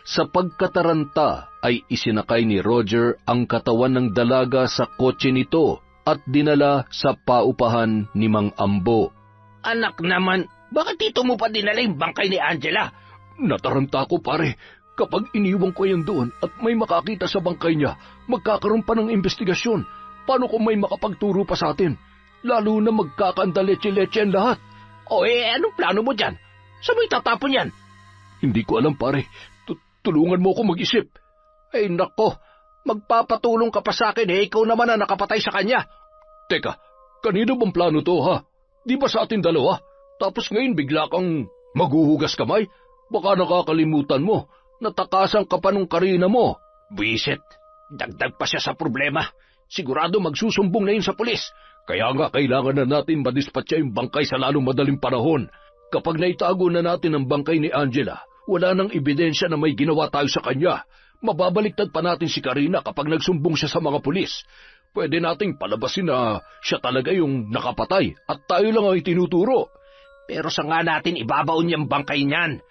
Sa pagkataranta ay isinakay ni Roger ang katawan ng dalaga sa kotse nito at dinala sa paupahan ni Mang Ambo. Anak naman, bakit dito mo pa dinala yung bangkay ni Angela? Nataranta ko, pare. Kapag iniwan ko yan doon at may makakita sa bangkay niya, magkakaroon pa ng investigasyon. Paano kung may makapagturo pa sa atin? Lalo na magkakandaletse-letse ang lahat. Anong plano mo dyan? Saan mo itatapon yan? Hindi ko alam, pare. Tulungan mo ako mag-isip. Ay nako, magpapatulong ka pa sa akin ikaw naman na nakapatay sa kanya. Teka, kanino bang plano to, ha? Di ba sa atin dalawa? Tapos ngayon bigla kang maghuhugas kamay? Baka nakakalimutan mo. Natakasan ka pa nung Karina mo. Buisit, dagdag pa siya sa problema. Sigurado magsusumbong na yun sa pulis. Kaya nga kailangan na natin madispatcha yung bangkay sa lalong madaling panahon. Kapag naitago na natin ang bangkay ni Angela, wala nang ebidensya na may ginawa tayo sa kanya. Mababaliktad pa natin si Karina kapag nagsumbong siya sa mga pulis. Pwede nating palabasin na siya talaga yung nakapatay at tayo lang ang itinuturo. Pero sa nga natin ibabaon niyang bangkay niyan?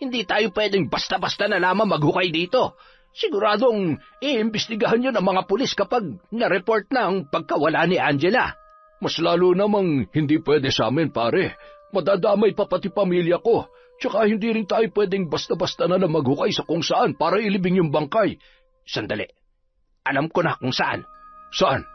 Hindi tayo pwedeng basta-basta na lamang maghukay dito. Siguradong iimbestigahan yun ng mga pulis kapag na-report na ang pagkawala ni Angela. Mas lalo namang hindi pwede sa amin, pare. Madadamay pa pati pamilya ko. Tsaka hindi rin tayo pwedeng basta-basta na maghukay sa kung saan para ilibing yung bangkay. Sandali. Alam ko na kung saan. Saan?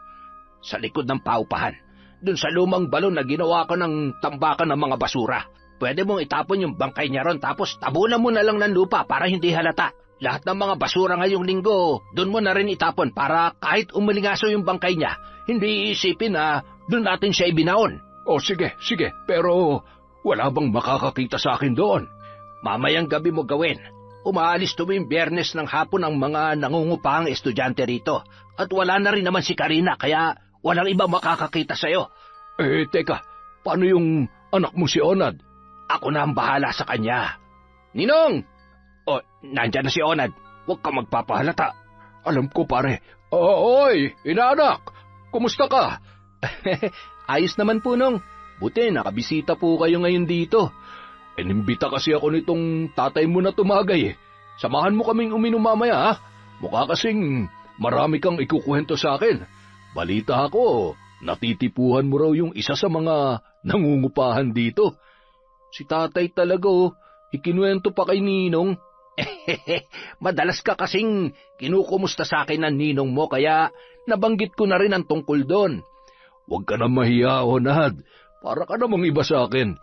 Sa likod ng paupahan. Doon sa lumang balon na ginawa ko ng tambakan ng mga basura. Pwede mong itapon yung bangkay niya ron tapos tabunan mo na lang ng lupa para hindi halata. Lahat ng mga basura ngayong linggo, doon mo na rin itapon para kahit umalingaso yung bangkay niya, hindi iisipin na doon natin siya ibinaon. O sige. Pero wala bang makakakita sa akin doon? Mamayang gabi mo gawin. Umaalis tuwing Biyernes ng hapon ang mga nangungupahang estudyante rito. At wala na rin naman si Karina kaya walang ibang makakakita sa'yo. Teka, paano yung anak mo si Onad? Ako na ang bahala sa kanya. Ninong! O, nandyan na si Onad. Huwag ka magpapahalata. Alam ko, pare. Oy, inaanak! Kumusta ka? Ayos naman po, Nong. Buti, nakabisita po kayo ngayon dito. Inimbita kasi ako nitong tatay mo na tumagay. Samahan mo kaming uminom mamaya, ha? Mukha kasing marami kang ikukwento sa akin. Balita ako, natitipuhan mo raw yung isa sa mga nangungupahan dito. Si tatay talaga, ikinuwento pa kay Ninong. Madalas ka kasing kinukumusta sa akin ng ninong mo kaya nabanggit ko na rin ang tungkol doon. Huwag ka na mahiya, Onad. Para ka namang iba sa akin.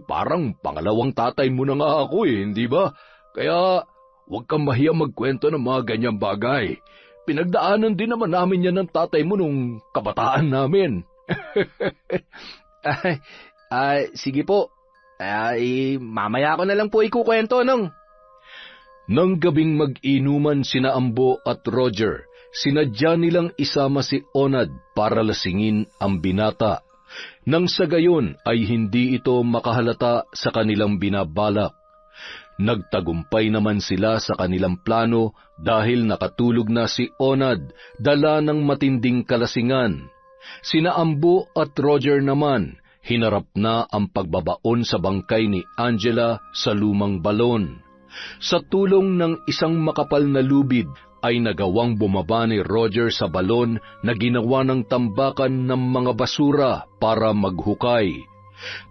Parang pangalawang tatay mo na nga ako hindi ba? Kaya huwag kang mahiya magkwento ng mga ganyang bagay. Pinagdaanan din naman namin yan ng tatay mo nung kabataan namin. Sige po. Mamaya ko na lang po ikukwento, Nong. Nang gabing mag-inuman sina Ambo at Roger, sinadya nilang isama si Onad para lasingin ang binata. Nang sa gayon ay hindi ito makahalata sa kanilang binabalak. Nagtagumpay naman sila sa kanilang plano dahil nakatulog na si Onad, dala ng matinding kalasingan. Sina Ambo at Roger naman, hinarap na ang pagbabaon sa bangkay ni Angela sa lumang balon. Sa tulong ng isang makapal na lubid ay nagawang bumaba ni Roger sa balon na ginawa ng tambakan ng mga basura para maghukay.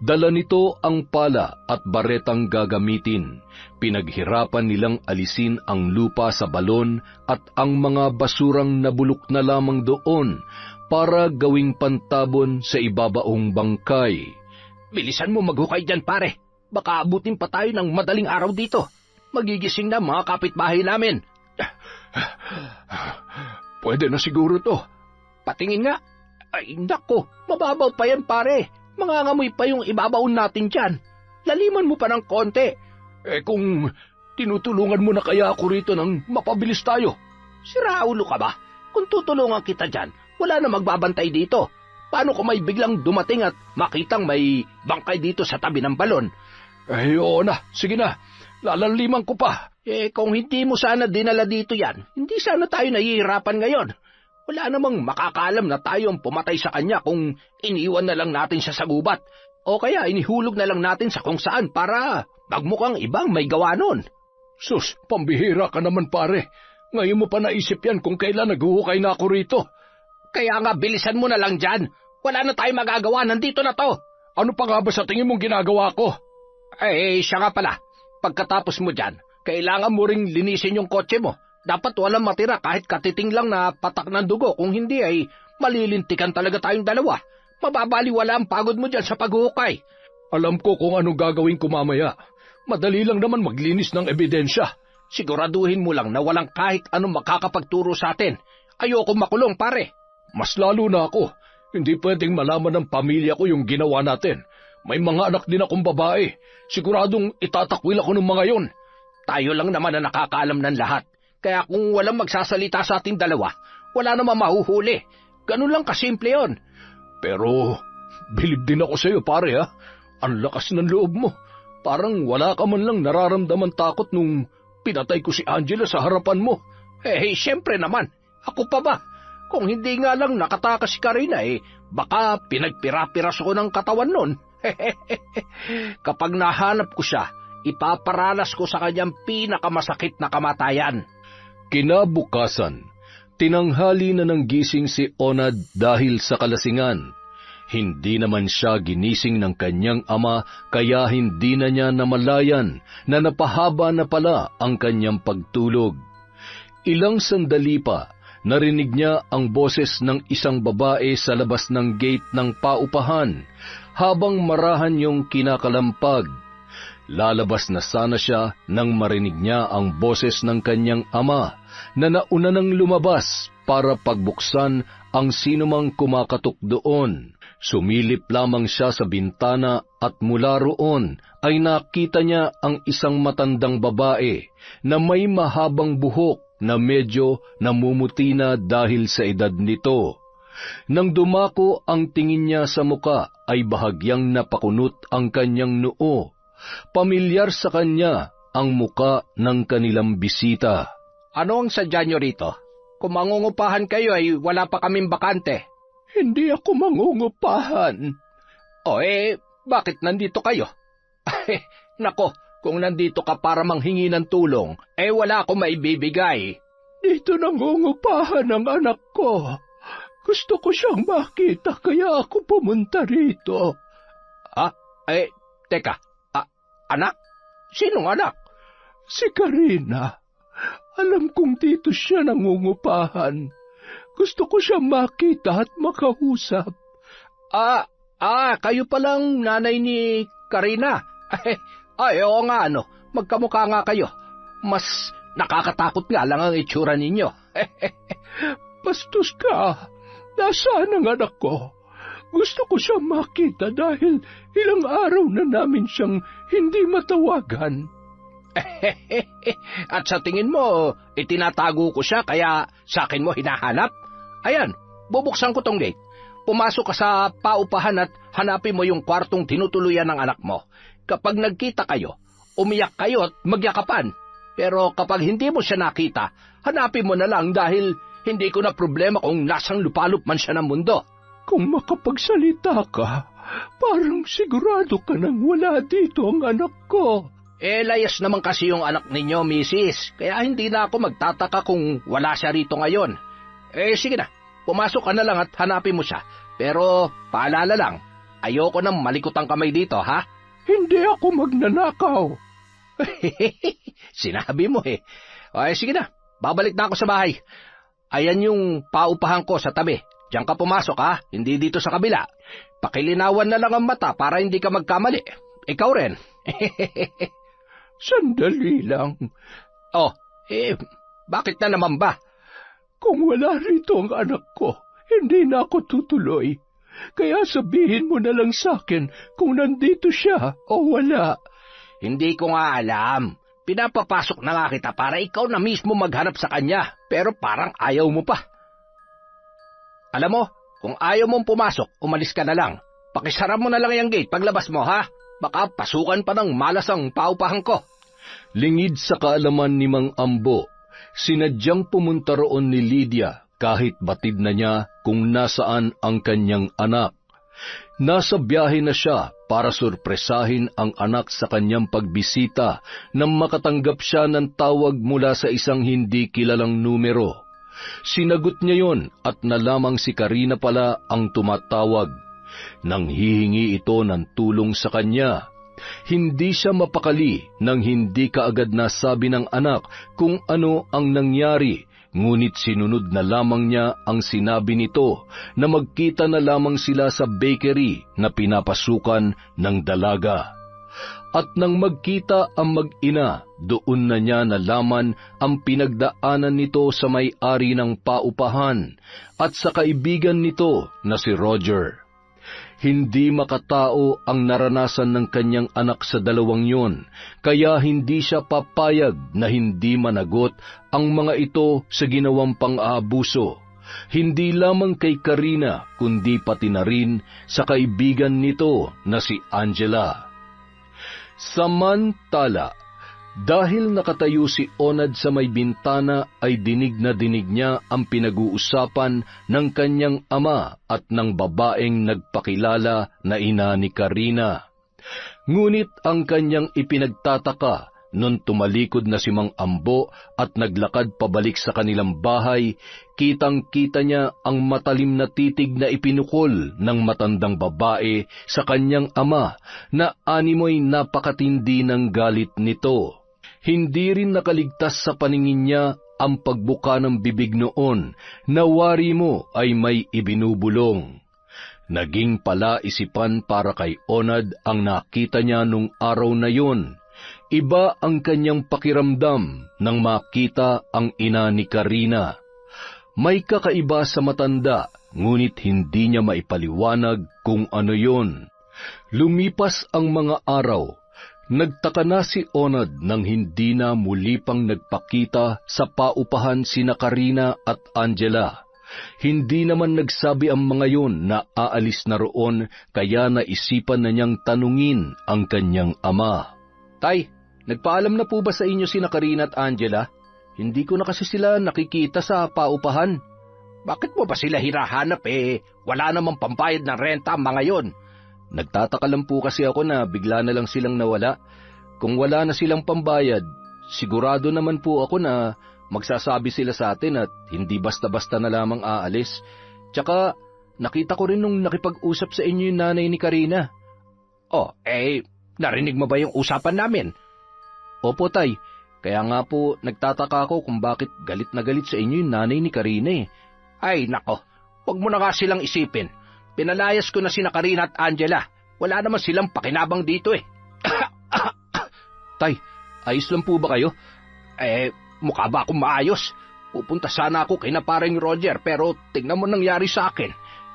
Dala nito ang pala at baretang gagamitin. Pinaghirapan nilang alisin ang lupa sa balon at ang mga basurang nabulok na lamang doon para gawing pantabon sa ibabaong bangkay. Bilisan mo maghukay dyan, pare. Baka abutin pa tayo ng madaling araw dito. Magigising na mga kapitbahay namin. Pwede na siguro to. Patingin nga. Ay, nako, mababaw pa yan, pare. Mangangamoy pa yung ibabaon natin dyan. Laliman mo pa ng konti. Kung tinutulungan mo na kaya ako rito nang mapabilis tayo. Sira ulo ka ba? Kung tutulungan kita dyan, wala na magbabantay dito. Paano kung may biglang dumating at makitang may bangkay dito sa tabi ng balon? Oo na, sige na. Lalaliman ko pa. Kung hindi mo sana dinala dito yan, hindi sana tayo nahihirapan ngayon. Wala namang makakaalam na tayo ang pumatay sa kanya kung iniwan na lang natin siya sa gubat. O kaya inihulog na lang natin sa kung saan para magmukhang ibang may gawa nun. Sus, pambihira ka naman, pare. Ngayon mo pa naisip yan kung kailan naghuhukay na ako rito. Kaya nga bilisan mo na lang dyan. Wala na tayong magagawa, nandito na to. Ano pa nga ba sa tingin mong ginagawa ko? Siya nga pala. Pagkatapos mo dyan, kailangan mo ring linisin yung kotse mo. Dapat walang matira kahit katiting lang na patak ng dugo. Kung hindi ay malilintikan talaga tayong dalawa. Mababaliwala ang pagod mo dyan sa paghuhukay. Alam ko kung anong gagawin ko mamaya. Madali lang naman maglinis ng ebidensya. Siguraduhin mo lang na walang kahit anong makakapagturo sa atin. Ayoko makulong, pare. Mas lalo na ako. Hindi pwedeng malaman ng pamilya ko yung ginawa natin. May mga anak din akong babae. Siguradong itatakwil ako ng mga yon. Tayo lang naman na nakakaalam ng lahat. Kaya kung walang magsasalita sa ating dalawa, wala namang mahuhuli. Ganun lang kasimple yon. Pero bilib din ako sa iyo, pare, ha? Ang lakas ng loob mo. Parang wala ka man lang nararamdaman takot nung pinatay ko si Angela sa harapan mo. Siyempre naman. Ako pa ba? Kung hindi nga lang nakatakas si Karina, baka pinagpira-piraso ko ng katawan nun. Kapag nahanap ko siya, ipaparanas ko sa kanyang pinakamasakit na kamatayan. Kinabukasan, tinanghali na ng gising si Onad dahil sa kalasingan. Hindi naman siya ginising ng kanyang ama, kaya hindi na niya namalayan na napahaba na pala ang kanyang pagtulog. Ilang sandali pa, narinig niya ang boses ng isang babae sa labas ng gate ng paupahan, habang marahan yung kinakalampag. Lalabas na sana siya nang marinig niya ang boses ng kanyang ama na nauna nang lumabas para pagbuksan ang sinumang kumakatok doon. Sumilip lamang siya sa bintana at mula roon ay nakita niya ang isang matandang babae na may mahabang buhok na medyo namumuti na dahil sa edad nito. Nang dumako ang tingin niya sa muka ay bahagyang napakunot ang kanyang noo. Pamilyar sa kanya ang muka ng kanilang bisita. Ano ang sadya nyo rito? Kung mangungupahan kayo ay wala pa kaming bakante. Hindi ako mangungupahan. Bakit nandito kayo? Nako, kung nandito ka para manghingi ng tulong, wala akong maibibigay. Dito nangungupahan ang anak ko. Gusto ko siyang makita kaya ako pumunta rito. Teka, anak? Sinong anak? Si Karina. Alam kong dito siya nangungupahan. Gusto ko siyang makita at makausap. Kayo palang nanay ni Karina. Oo nga, magkamukha nga kayo. Mas nakakatakot nga lang ang itsura ninyo. Bastos ka. Nasaan ang anak ko? Gusto ko siyang makita dahil ilang araw na namin siyang hindi matawagan. At sa tingin mo, itinatago ko siya kaya sa akin mo hinahanap? Ayan, bubuksan ko tong gate. Pumasok ka sa paupahan at hanapin mo yung kwartong tinutuluyan ng anak mo. Kapag nagkita kayo, umiyak kayo at magyakapan. Pero kapag hindi mo siya nakita, hanapin mo na lang dahil hindi ko na problema kung nasang lupalop man siya ng mundo. Kung makapagsalita ka, parang sigurado ka nang wala dito ang anak ko. Layas naman kasi yung anak ninyo, misis. Kaya hindi na ako magtataka kung wala siya rito ngayon. Sige na, pumasok ka na lang at hanapin mo siya. Pero paalala lang, ayoko nang malikot ang kamay dito, ha? Hindi ako magnanakaw. Sinabi mo sige na, babalik na ako sa bahay. Ayan yung paupahan ko sa tabi. Diyan ka pumasok, ha? Hindi dito sa kabila. Pakilinawan na lang ang mata para hindi ka magkamali. Ikaw rin. Sandali lang. Bakit na naman ba? Kung wala rito ang anak ko, hindi na ako tutuloy. Kaya sabihin mo na lang sa akin kung nandito siya o wala. Hindi ko nga alam. Pinapapasok na nga kita para ikaw na mismo maghanap sa kanya. Pero parang ayaw mo pa. Alam mo, kung ayaw mong pumasok, umalis ka na lang. Pakisara mo na lang yung gate paglabas mo, ha? Baka pasukan pa ng malas ang paupahan ko. Lingid sa kaalaman ni Mang Ambo, sinadyang pumunta roon ni Lydia kahit batid na niya kung nasaan ang kanyang anak. Nasa biyahe na siya para sorpresahin ang anak sa kanyang pagbisita nang makatanggap siya ng tawag mula sa isang hindi kilalang numero. Sinagot niya yon at nalamang si Karina pala ang tumatawag. Nang hihingi ito ng tulong sa kanya, hindi siya mapakali nang hindi kaagad nasabi ng anak kung ano ang nangyari, ngunit sinunod na lamang niya ang sinabi nito na magkita na lamang sila sa bakery na pinapasukan ng dalaga. At nang magkita ang mag-ina, doon na niya nalaman ang pinagdaanan nito sa may-ari ng paupahan at sa kaibigan nito na si Roger. Hindi makatao ang naranasan ng kanyang anak sa dalawang yon, kaya hindi siya papayag na hindi managot ang mga ito sa ginawang pang-aabuso. Hindi lamang kay Karina, kundi pati na rin sa kaibigan nito na si Angela. Samantala, dahil nakatayo si Onad sa may bintana ay dinig na dinig niya ang pinag-uusapan ng kanyang ama at ng babaeng nagpakilala na ina ni Karina. Ngunit ang kanyang ipinagtataka, Nun tumalikod na si Mang Ambo at naglakad pabalik sa kanilang bahay, kitang-kita niya ang matalim na titig na ipinukol ng matandang babae sa kanyang ama na animoy napakatindi ng galit nito. Hindi rin nakaligtas sa paningin niya ang pagbuka ng bibig noon na wari mo ay may ibinubulong. Naging palaisipan para kay Onad ang nakita niya nung araw na yon. Iba ang kanyang pakiramdam nang makita ang ina ni Karina. May kakaiba sa matanda, ngunit hindi niya maipaliwanag kung ano yon. Lumipas ang mga araw. Nagtaka na si Onad nang hindi na muli pang nagpakita sa paupahan sina Karina at Angela. Hindi naman nagsabi ang mga yon na aalis na roon, kaya naisipan na niyang tanungin ang kanyang ama. Tay, nagpaalam na po ba sa inyo sina Karina at Angela? Hindi ko na kasi sila nakikita sa paupahan. Bakit mo ba sila hirahanap wala namang pambayad ng renta ang mga yon? Nagtataka lang po kasi ako na bigla na lang silang nawala. Kung wala na silang pambayad, sigurado naman po ako na magsasabi sila sa atin at hindi basta-basta na lamang aalis. Tsaka nakita ko rin nung nakipag-usap sa inyo yung nanay ni Karina. Narinig mo ba yung usapan namin? Opo, Tay. Kaya nga po nagtataka ako kung bakit galit na galit sa inyo yung nanay ni Karina. Ay, nako. Huwag mo na nga silang isipin. Pinalayas ko na sina Karina at Angela. Wala naman silang pakinabang dito Tay, ayos lang po ba kayo? Mukha ba akong maayos? Pupunta sana ako kay na paring Roger pero tingnan mo nangyari sa akin.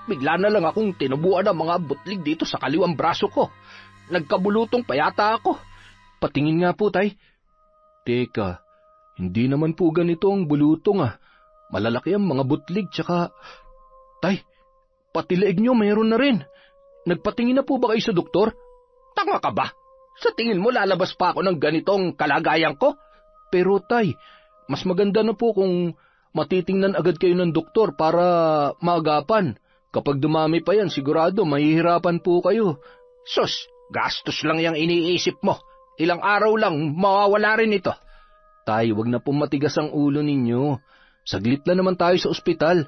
Bigla na lang akong tinubuan ng mga butlig dito sa kaliwang braso ko. Nagkabulutong pa yata ako. Patingin nga po, Tay. Teka, hindi naman po ganito ang bulutong Malalaki ang mga butlig, tsaka... Tay, pati leeg nyo mayroon na rin. Nagpatingin na po ba kayo sa doktor? Tanga ka ba? Sa tingin mo lalabas pa ako ng ganitong kalagayan ko? Pero Tay, mas maganda na po kung matitingnan agad kayo ng doktor para maagapan. Kapag dumami pa yan, sigurado mahihirapan po kayo. Sus, gastos lang yung iniisip mo. Ilang araw lang, mawawala rin ito. Tay, wag na pong matigas ang ulo ninyo. Saglit lang naman tayo sa ospital.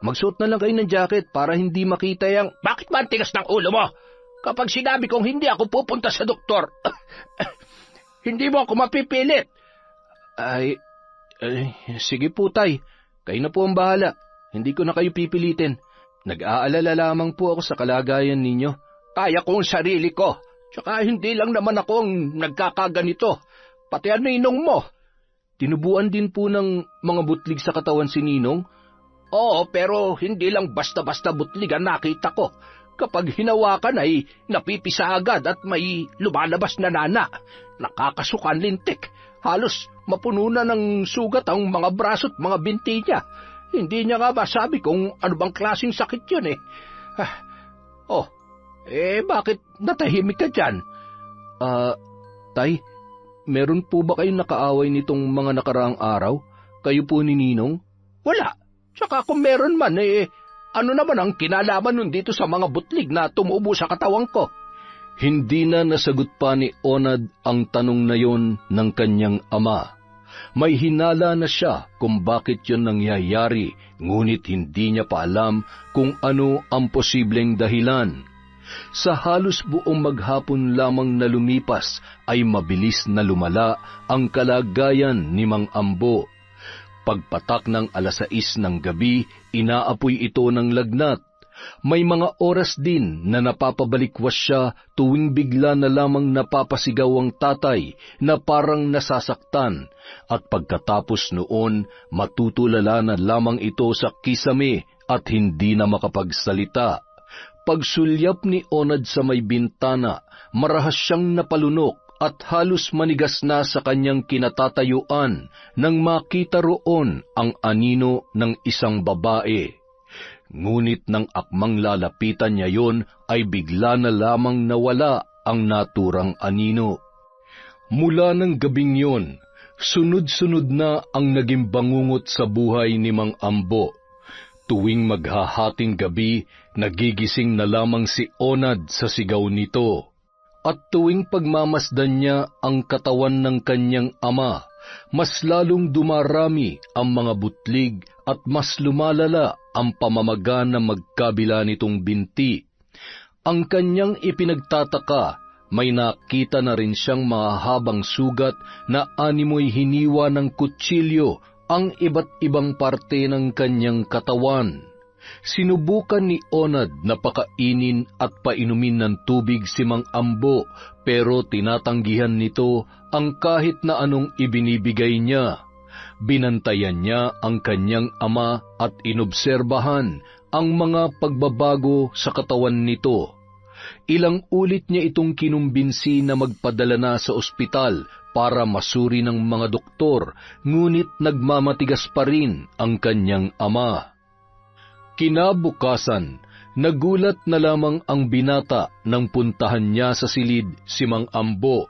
Magsuot na lang kayo ng jacket para hindi makita yung... Bakit ba ang tigas ng ulo mo? Kapag sinabi kong hindi ako pupunta sa doktor, hindi mo ako mapipilit. Ay, sige po, Tay. Kayo na po ang bahala. Hindi ko na kayo pipilitin. Nag-aalala lamang po ako sa kalagayan ninyo. Kaya ko ang sarili ko. Tsaka hindi lang naman ako ang nagkakaganito. Pati ang ninong mo. Tinubuan din po ng mga butlig sa katawan si Ninong? Oo, pero hindi lang basta-basta butlig ang nakita ko. Kapag hinawakan ay napipisa agad at may lumalabas na nana. Nakakasukan lintik. Halos mapuno na ng sugat ang mga braso at mga binti niya. Hindi niya nga masabi kung ano bang klaseng sakit yun bakit natahimik ka dyan? Tay, meron po ba kayong nakaaway nitong mga nakaraang araw? Kayo po ni Ninong? Wala. Tsaka kung meron man, ano naman ang kinalaman nun dito sa mga butlig na tumubo sa katawang ko? Hindi na nasagot pa ni Onad ang tanong na yon ng kanyang ama. May hinala na siya kung bakit yon nangyayari, ngunit hindi niya pa alam kung ano ang posibleng dahilan. Sa halos buong maghapon lamang na lumipas ay mabilis na lumala ang kalagayan ni Mang Ambo. Pagpatak ng 6:00 ng gabi, inaapoy ito ng lagnat. May mga oras din na napapabalikwas siya tuwing bigla na lamang napapasigaw ang tatay na parang nasasaktan, at pagkatapos noon matutulala na lamang ito sa kisame at hindi na makapagsalita. Pagsulyap ni Onad sa may bintana, marahas siyang napalunok at halos manigas na sa kanyang kinatatayuan nang makita roon ang anino ng isang babae. Ngunit nang akmang lalapitan niya yon ay bigla na lamang nawala ang naturang anino. Mula ng gabing yon, sunod-sunod na ang naging bangungot sa buhay ni Mang Ambo. Tuwing maghahating gabi, nagigising na lamang si Onad sa sigaw nito. At tuwing pagmamasdan niya ang katawan ng kanyang ama, mas lalong dumarami ang mga butlig at mas lumalala ang pamamaga na magkabila nitong binti. Ang kanyang ipinagtataka, may nakita na rin siyang mahabang sugat na animoy hiniwa ng kutsilyo ang iba't ibang parte ng kanyang katawan. Sinubukan ni Onad na pakainin at painumin ng tubig si Mang Ambo, pero tinatanggihan nito ang kahit na anong ibinibigay niya. Binantayan niya ang kanyang ama at inobserbahan ang mga pagbabago sa katawan nito. Ilang ulit niya itong kinumbinsi na magpadala na sa ospital para masuri ng mga doktor, ngunit nagmamatigas pa rin ang kanyang ama. Kinabukasan, nagulat na lamang ang binata nang puntahan niya sa silid si Mang Ambo.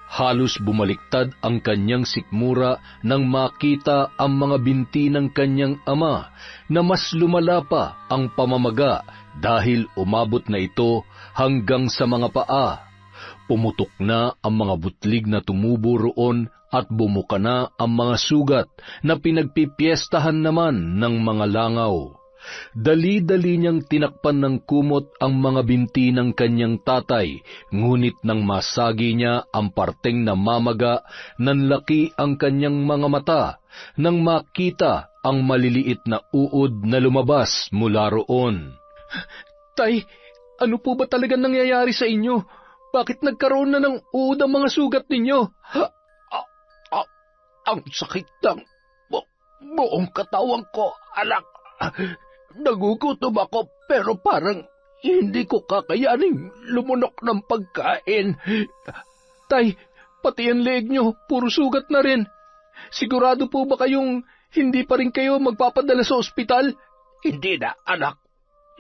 Halos bumaliktad ang kanyang sikmura nang makita ang mga binti ng kanyang ama na mas lumala pa ang pamamaga dahil umabot na ito hanggang sa mga paa. Pumutok na ang mga butlig na tumubo roon at bumuka na ang mga sugat na pinagpipiestahan naman ng mga langaw. Dali-dali niyang tinakpan ng kumot ang mga binti ng kanyang tatay, ngunit nang masagi niya ang parteng namamaga, nanlaki ang kanyang mga mata nang makita ang maliliit na uod na lumabas mula roon. Tay, ano po ba talagang nangyayari sa inyo? Bakit nagkaroon na ng uod ang mga sugat ninyo? Ang sakit ng buong katawan ko, anak. Nagugutom ako pero parang hindi ko kakayaning lumunok ng pagkain. Tay, pati ang leeg nyo, puro sugat na rin. Sigurado po ba kayong hindi pa rin kayo magpapadala sa ospital? Hindi na, anak.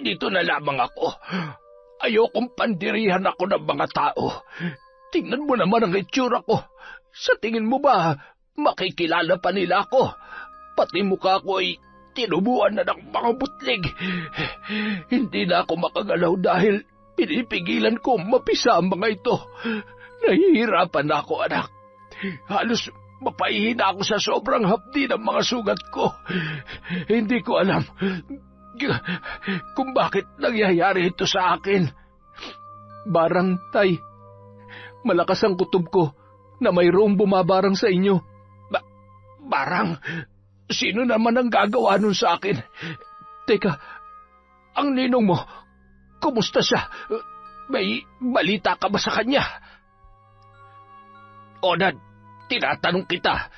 Dito na lamang ako. Ayokong pandirihan ako ng mga tao. Tingnan mo naman ang itsura ko. Sa tingin mo ba, makikilala pa nila ako? Pati mukha ko ay tinubuan na ng mga butlig. Hindi na ako makagalaw dahil pinipigilan ko mapisa ang mga ito. Nahihirapan na ako, anak. Halos mapahihina ako sa sobrang hapdi ng mga sugat ko. Hindi ko alam kung bakit nangyayari ito sa akin. Barang, tay. Malakas ang kutob ko na mayroong bumabarang sa inyo. Barang? Sino naman ang gagawa nun sa akin? Teka, ang ninong mo, kumusta siya? May balita ka ba sa kanya? Onad, tinatanong kita,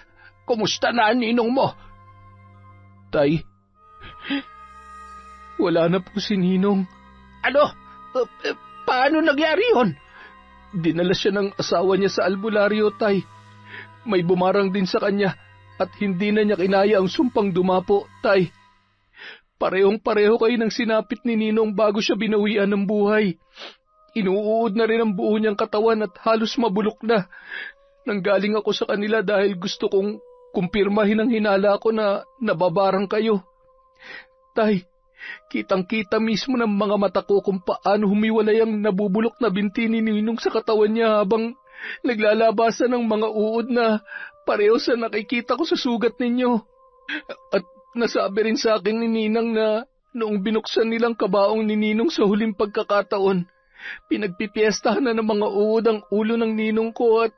kumusta na ang ninong mo? Tay, wala na po si Ninong. Ano? Paano nangyari yun? Dinala siya ng asawa niya sa albularyo, tay. May bumarang din sa kanya at hindi na niya kinaya ang sumpang dumapo, tay. Parehong-pareho kayo ng sinapit ni Ninong bago siya binawian ng buhay. Inuuod na rin ang buo niyang katawan at halos mabulok na. Nanggaling ako sa kanila dahil gusto kong kumpirmahin ang hinala ko na nababarang kayo. Tay, kitang-kita mismo ng mga mata ko kung paano humiwalay ang nabubulok na binti ni Ninong sa katawan niya habang naglalabasan ng mga uod na pareho sa nakikita ko sa sugat ninyo. At nasabi rin sa akin ni Ninang na noong binuksan nilang kabaong ni Ninong sa huling pagkakataon, pinagpipiestahan na ng mga uod ang ulo ng Ninong ko at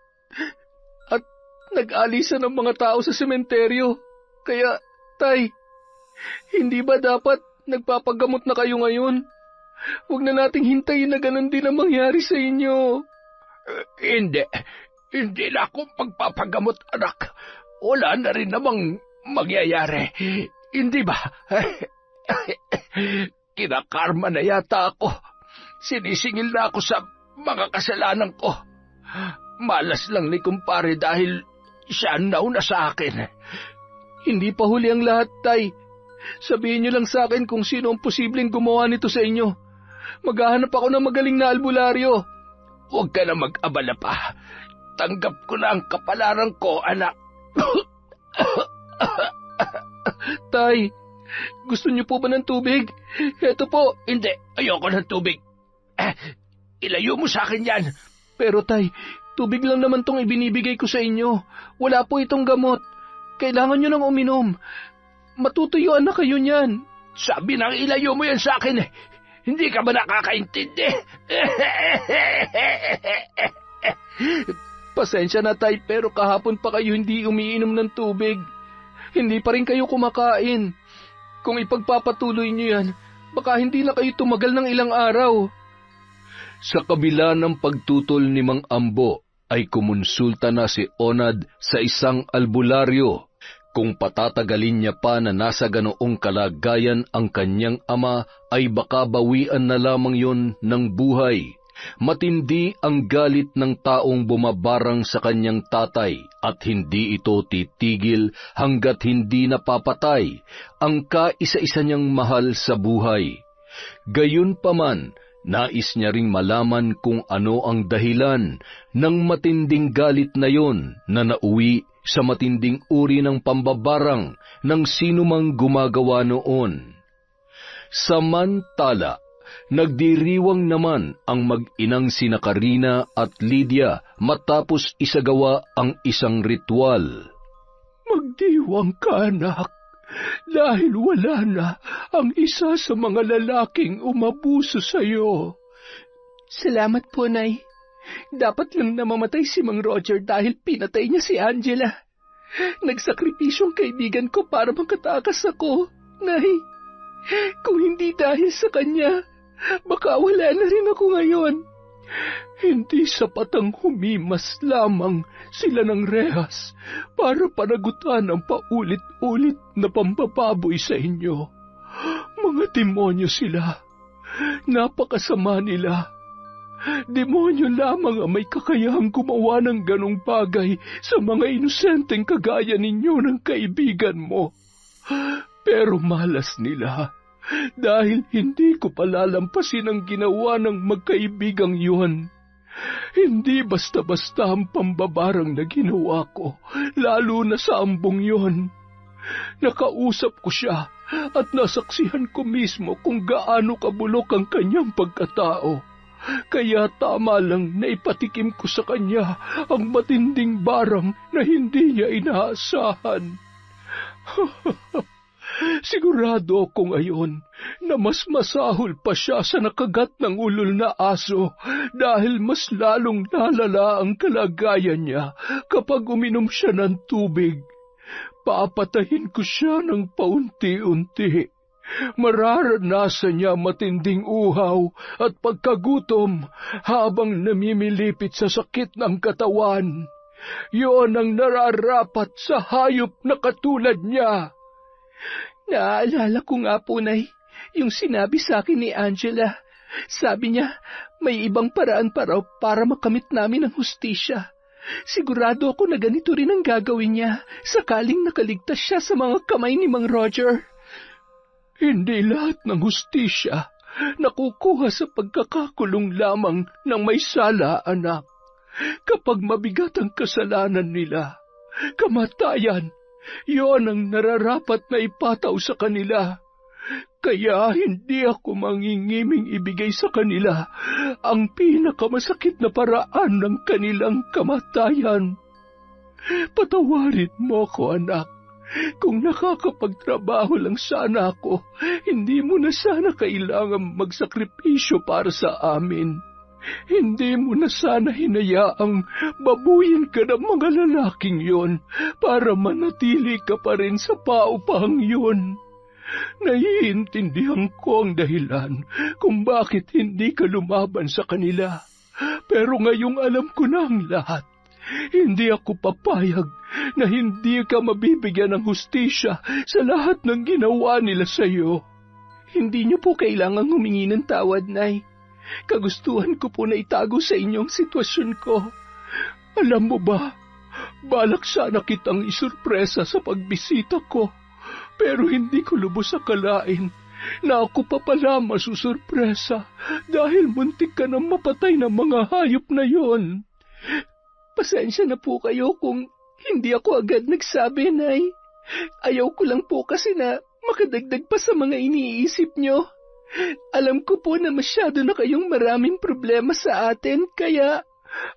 nag-alisan ng mga tao sa sementeryo. Kaya, tay, hindi ba dapat nagpapagamot na kayo ngayon? Huwag na nating hintayin na ganun din ang mangyari sa inyo. Hindi na ako magpapagamot, anak. Wala na rin namang mangyayari. Hindi ba? Kinakarma na yata ako. Sinisingil na ako sa mga kasalanan ko. Malas lang ni kumpare dahil siya ang nauna sa akin. Hindi pa huli ang lahat, tay. Sabihin niyo lang sa akin kung sino ang posibleng gumawa nito sa inyo. Maghahanap ako ng magaling na albularyo. Huwag ka na mag-abala pa. Tanggap ko na ang kapalaran ko, anak. Tay, gusto niyo po ba ng tubig? Eto po. Hindi, ayoko ng tubig. Ilayo mo sa akin yan. Pero tay, tubig lang naman tong ibinibigay ko sa inyo. Wala po itong gamot. Kailangan nyo nang uminom. Matutuyuan na kayo niyan. Sabi nang ilayo mo yan sa akin eh. Hindi ka ba nakakaintindi? Pasensya na tay, pero kahapon pa kayo hindi umiinom ng tubig. Hindi pa rin kayo kumakain. Kung ipagpapatuloy nyo yan, baka hindi na kayo tumagal ng ilang araw. Sa kabila ng pagtutol ni Mang Ambo, ay kumonsulta na si Onad sa isang albularyo. Kung patatagalin niya pa na nasa ganoong kalagayan ang kanyang ama, ay baka bawian na lamang yon ng buhay. Matindi ang galit ng taong bumabarang sa kanyang tatay at hindi ito titigil hanggat hindi napapatay ang kaisa-isa niyang mahal sa buhay. Gayunpaman, nais niya ring malaman kung ano ang dahilan ng matinding galit na yon na nauwi sa matinding uri ng pambabarang ng sinumang gumagawa noon. Samantala, nagdiriwang naman ang mag-inang sina Karina at Lydia matapos isagawa ang isang ritual. Magdiwang ka, anak, dahil wala na ang isa sa mga lalaking umabuso sa iyo. Salamat po, Nay. Dapat lang namamatay si Mang Roger dahil pinatay niya si Angela. Nagsakripisyong kaibigan ko para makatakas ako, Nay. Kung hindi dahil sa kanya, baka wala na rin ako ngayon. Hindi sapat ang humimas lamang sila ng rehas para panagutan ang paulit-ulit na pambababoy sa inyo. Mga demonyo sila. Napakasama nila. Demonyo lamang ang may kakayahang gumawa ng ganong bagay sa mga inosenteng kagaya ninyo ng kaibigan mo. Pero malas nila dahil hindi ko palalampasin ang ginawa ng magkaibigang yun. Hindi basta-basta ang pambabarang na ginawa ko, lalo na sa ambong yun. Nakausap ko siya at nasaksihan ko mismo kung gaano kabulok ang kanyang pagkatao. Kaya tama lang na ipatikim ko sa kanya ang matinding barang na hindi niya inaasahan. Sigurado ako ngayon na mas masahol pa siya sa nakagat ng ulol na aso dahil mas lalong lalala ang kalagayan niya kapag uminom siya ng tubig. Papatahin ko siya ng paunti-unti. Mararanasan niya matinding uhaw at pagkagutom habang namimilipit sa sakit ng katawan. Yun ang nararapat sa hayop na katulad niya. Naaalala ko nga po, Nay, yung sinabi sa akin ni Angela. Sabi niya, may ibang paraan pa raw para makamit namin ang hustisya. Sigurado ako na ganito rin ang gagawin niya sakaling nakaligtas siya sa mga kamay ni Mang Roger. Hindi lahat ng hustisya nakukuha sa pagkakakulong lamang ng may sala, anak. Kapag mabigat ang kasalanan nila, kamatayan, yon ang nararapat na ipataw sa kanila. Kaya hindi ako mangingiming ibigay sa kanila ang pinakamasakit na paraan ng kanilang kamatayan. Patawarin mo ko, anak. Kung nakakapagtrabaho lang sana ako, hindi mo na sana kailangang magsakripisyo para sa amin. Hindi mo na sana hinayaang babuyin ka ng mga lalaking yon para manatili ka pa rin sa paupahang yon. Naiintindihan ko ang dahilan kung bakit hindi ka lumaban sa kanila. Pero ngayong alam ko na ang lahat. Hindi ako papayag na hindi ka mabibigyan ng hustisya sa lahat ng ginawa nila sa iyo. Hindi niyo po kailangang humingi ng tawad, Nay. Kagustuhan ko po na itago sa inyong sitwasyon ko. Alam mo ba, balak sana kitang isurpresa sa pagbisita ko, pero hindi ko lubos akalain na ako pa pala masusurpresa dahil muntik ka nang mapatay ng mga hayop na yon. Pasensya na po kayo kung hindi ako agad nagsabi, Nay. Ayaw ko lang po kasi na makadagdag pa sa mga iniisip nyo. Alam ko po na masyado na kayong maraming problema sa atin, kaya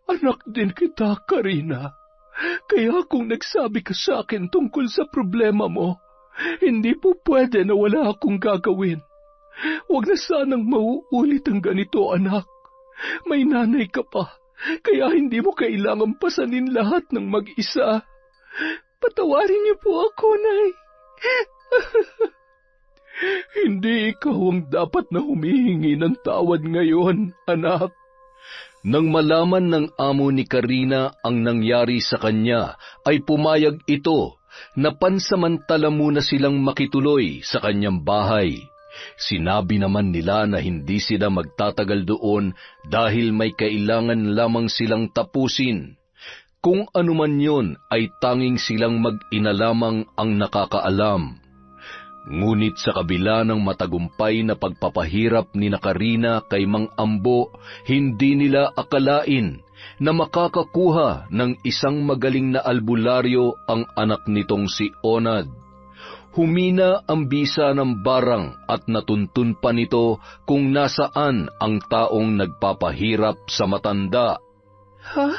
Anak din kita, Karina. Kaya kung nagsabi ka sa akin tungkol sa problema mo, hindi po pwede na wala akong gagawin. Huwag na sanang mauulit ang ganito, anak. May nanay ka pa, kaya hindi mo kailangang pasanin lahat ng mag-isa. Patawarin niyo po ako, Nay. Hindi ikaw ang dapat na humihingi ng tawad ngayon, anak. Nang malaman ng amo ni Karina ang nangyari sa kanya, ay pumayag ito na pansamantala muna silang makituloy sa kanyang bahay. Sinabi naman nila na hindi sila magtatagal doon dahil may kailangan lamang silang tapusin. Kung anuman yon ay tanging silang mag-ina lamang ang nakakaalam. Ngunit sa kabila ng matagumpay na pagpapahirap ni Karina kay Mang Ambo, hindi nila akalain na makakakuha ng isang magaling na albularyo ang anak nitong si Onad. Humina ang bisa ng barang at natuntun pa nito kung nasaan ang taong nagpapahirap sa matanda. Ha?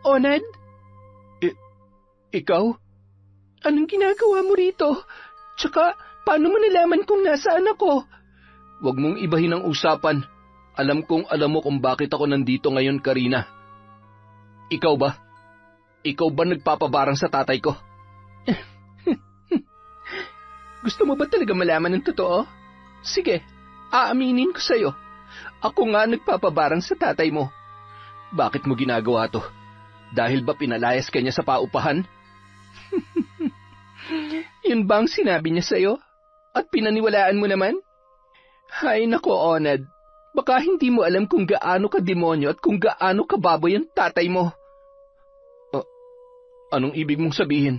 Onad? Ikaw? Anong ginagawa mo rito? Tsaka, paano mo nalaman kung nasaan ako? Huwag mong ibahin ang usapan. Alam mo kung bakit ako nandito ngayon, Karina. Ikaw ba? Ikaw ba nagpapabarang sa tatay ko? Gusto mo ba talaga malaman ng totoo? Sige, aaminin ko sa'yo. Ako nga nagpapabarang sa tatay mo. Bakit mo ginagawa to? Dahil ba pinalayas ka niya sa paupahan? Yun ba ang sinabi niya sa'yo? At pinaniwalaan mo naman? Hay nako, Onad. Baka hindi mo alam kung gaano ka demonyo at kung gaano ka baboy ang tatay mo. Anong ibig mong sabihin?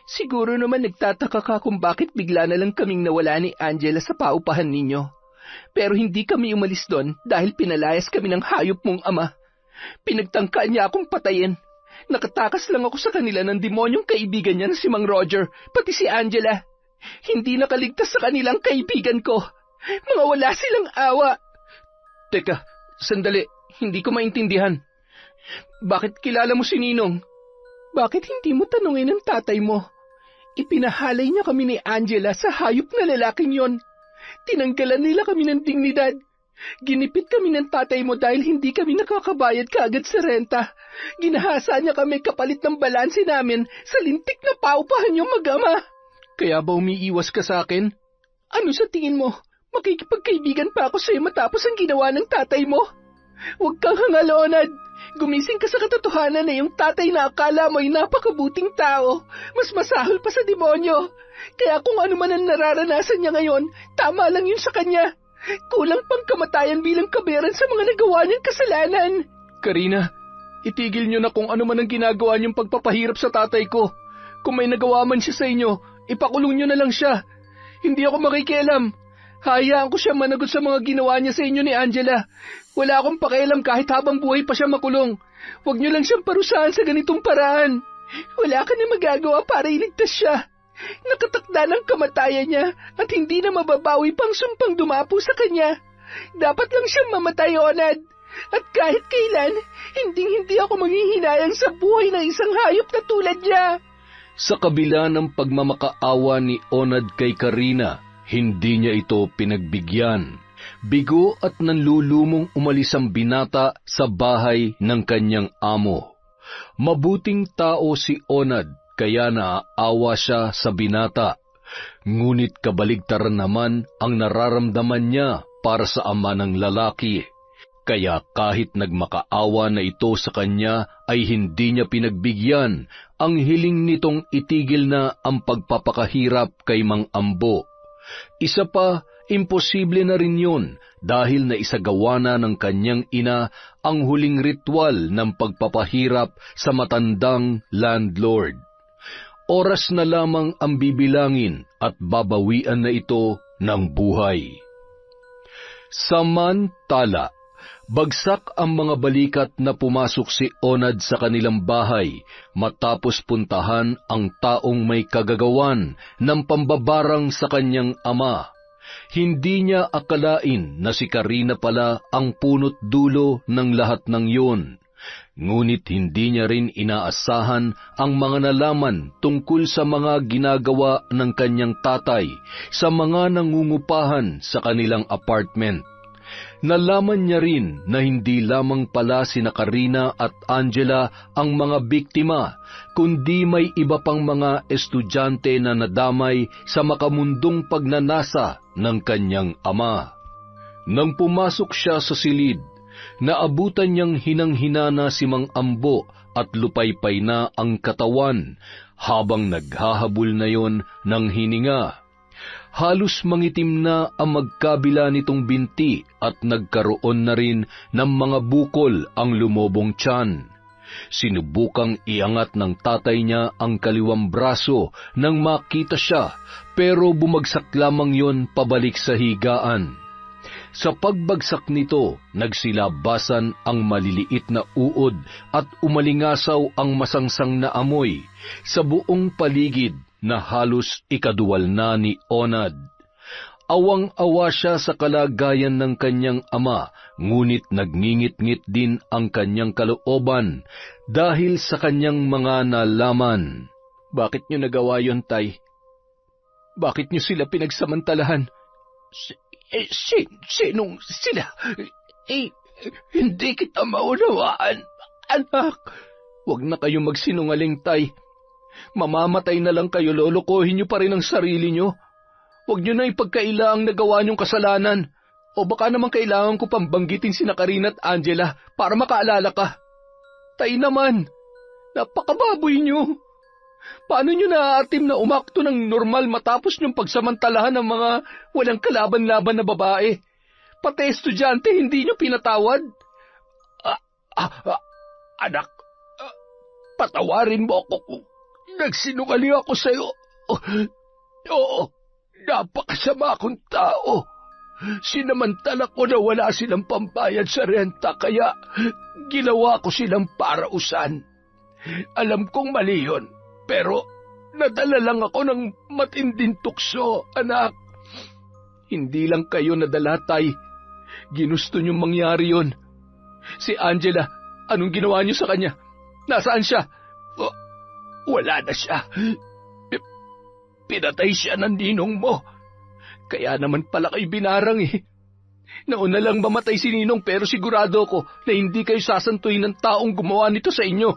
Siguro naman nagtataka ka kung bakit bigla na lang kaming nawala ni Angela sa paupahan ninyo. Pero hindi kami umalis doon dahil pinalayas kami ng hayop mong ama. Pinagtangkaan niya akong patayin. Nakatakas lang ako sa kanila ng demonyong kaibigan niya na si Mang Roger, pati si Angela. Hindi nakaligtas sa kanilang kaibigan ko. Mga wala silang awa. Teka, sandali, hindi ko maintindihan. Bakit kilala mo si Ninong? Bakit hindi mo tanungin ang tatay mo? Ipinahalay niya kami ni Angela sa hayop na lalaking yon. Tinanggalan nila kami ng dignidad. Ginipit kami ng tatay mo dahil hindi kami nakakabayad kaagad sa renta. Ginahasa niya kami kapalit ng balanse namin sa lintik na paupahan yung mag-ama. Kaya ba umiiwas ka sa akin? Ano sa tingin mo? Makikipagkaibigan pa ako sa'yo matapos ang ginawa ng tatay mo? Huwag kang hangalonad. Gumising ka sa katotohanan na yung tatay na akala mo ay napakabuting tao. Mas masahol pa sa demonyo. Kaya kung ano man ang nararanasan niya ngayon, tama lang yun sa kanya. Kulang pang kamatayan bilang kabayaran sa mga nagawa niyang kasalanan. Karina, itigil niyo na kung ano man ang ginagawa niyong pagpapahirap sa tatay ko. Kung may nagawa man siya sa inyo, ipakulong niyo na lang siya. Hindi ako makikialam. Hayaan ko siya managot sa mga ginawa niya sa inyo ni Angela. Wala akong pakialam kahit habang buhay pa siya makulong. Huwag niyo lang siyang parusahan sa ganitong paraan. Wala ka na magagawa para iligtas siya. Nakatakda ng kamatayan niya at hindi na mababawi pang sumpang dumapo sa kanya. Dapat lang siyang mamatay, Onad. At kahit kailan, hindi ako manghihinayang sa buhay ng isang hayop na tulad niya. Sa kabila ng pagmamakaawa ni Onad kay Karina, hindi niya ito pinagbigyan. Bigo at nanlulumong umalis ang binata sa bahay ng kanyang amo. Mabuting tao si Onad, kaya naaawa siya sa binata. Ngunit kabaligtaran naman ang nararamdaman niya para sa ama ng lalaki. Kaya kahit nagmakaawa na ito sa kanya ay hindi niya pinagbigyan ang hiling nitong itigil na ang pagpapakahirap kay Mang Ambo. Isa pa, imposible na rin yun dahil naisagawa na ng kanyang ina ang huling ritual ng pagpapahirap sa matandang landlord. Oras na lamang ang bibilangin at babawian na ito ng buhay. Samantala, bagsak ang mga balikat na pumasok si Onad sa kanilang bahay matapos puntahan ang taong may kagagawan ng pambabarang sa kanyang ama. Hindi niya akalain na si Karina pala ang punot dulo ng lahat ng yun. Ngunit hindi niya rin inaasahan ang mga nalaman tungkol sa mga ginagawa ng kanyang tatay sa mga nangungupahan sa kanilang apartment. Nalaman niya rin na hindi lamang pala sina Karina at Angela ang mga biktima, kundi may iba pang mga estudyante na nadamay sa makamundong pagnanasa ng kanyang ama. Nang pumasok siya sa silid, naabutan niyang hinang-hinana si Mang Ambo at lupaypay na ang katawan habang naghahabol na yon ng hininga. Halos mangitim na ang magkabila nitong binti at nagkaroon na rin ng mga bukol ang lumobong tiyan. Sinubukang iangat ng tatay niya ang kaliwang braso nang makita siya, pero bumagsak lamang yon pabalik sa higaan. Sa pagbagsak nito, nagsilabasan ang maliliit na uod at umalingasaw ang masangsang na amoy sa buong paligid na halos ikaduwal na ni Onad. Awang-awa siya sa kalagayan ng kanyang ama, ngunit nagngingit-ngit din ang kanyang kalooban dahil sa kanyang mga nalaman. Bakit niyo nagawa yon, Tay? Bakit niyo sila pinagsamantalahan? Sinong sila? Hindi kita maunawaan, anak. Huwag na kayong magsinungaling, Tay. Mamamatay na lang kayo, lolokohin niyo pa rin ang sarili niyo. Huwag niyo na ipagkaila ang nagawa niyong kasalanan. O baka naman kailangan ko pang banggitin sina Karina at Angela para makaalala ka. Tay naman, napakababoy niyo. Paano niyo naaatim na umakto ng normal matapos niyong pagsamantalahan ng mga walang kalaban-laban na babae? Pati estudyante, hindi niyo pinatawad? Anak, patawarin mo ako kung nagsinungaling ako sa'yo. Oo, napakasama akong tao. Sinamantala ko na wala silang pambayad sa renta, kaya ginawa ko silang parausan. Alam kong mali yun, pero nadala lang ako ng matinding tukso, anak. Hindi lang kayo nadala, Tay. Ginusto niyong mangyari yun. Si Angela, anong ginawa niyo sa kanya? Nasaan siya? Wala na siya. Pinatay siya ng ninong mo. Kaya naman pala kayo binarang eh. Nauna lang mamatay si Ninong, pero sigurado ko na hindi kayo sasantuin ng taong gumawa nito sa inyo.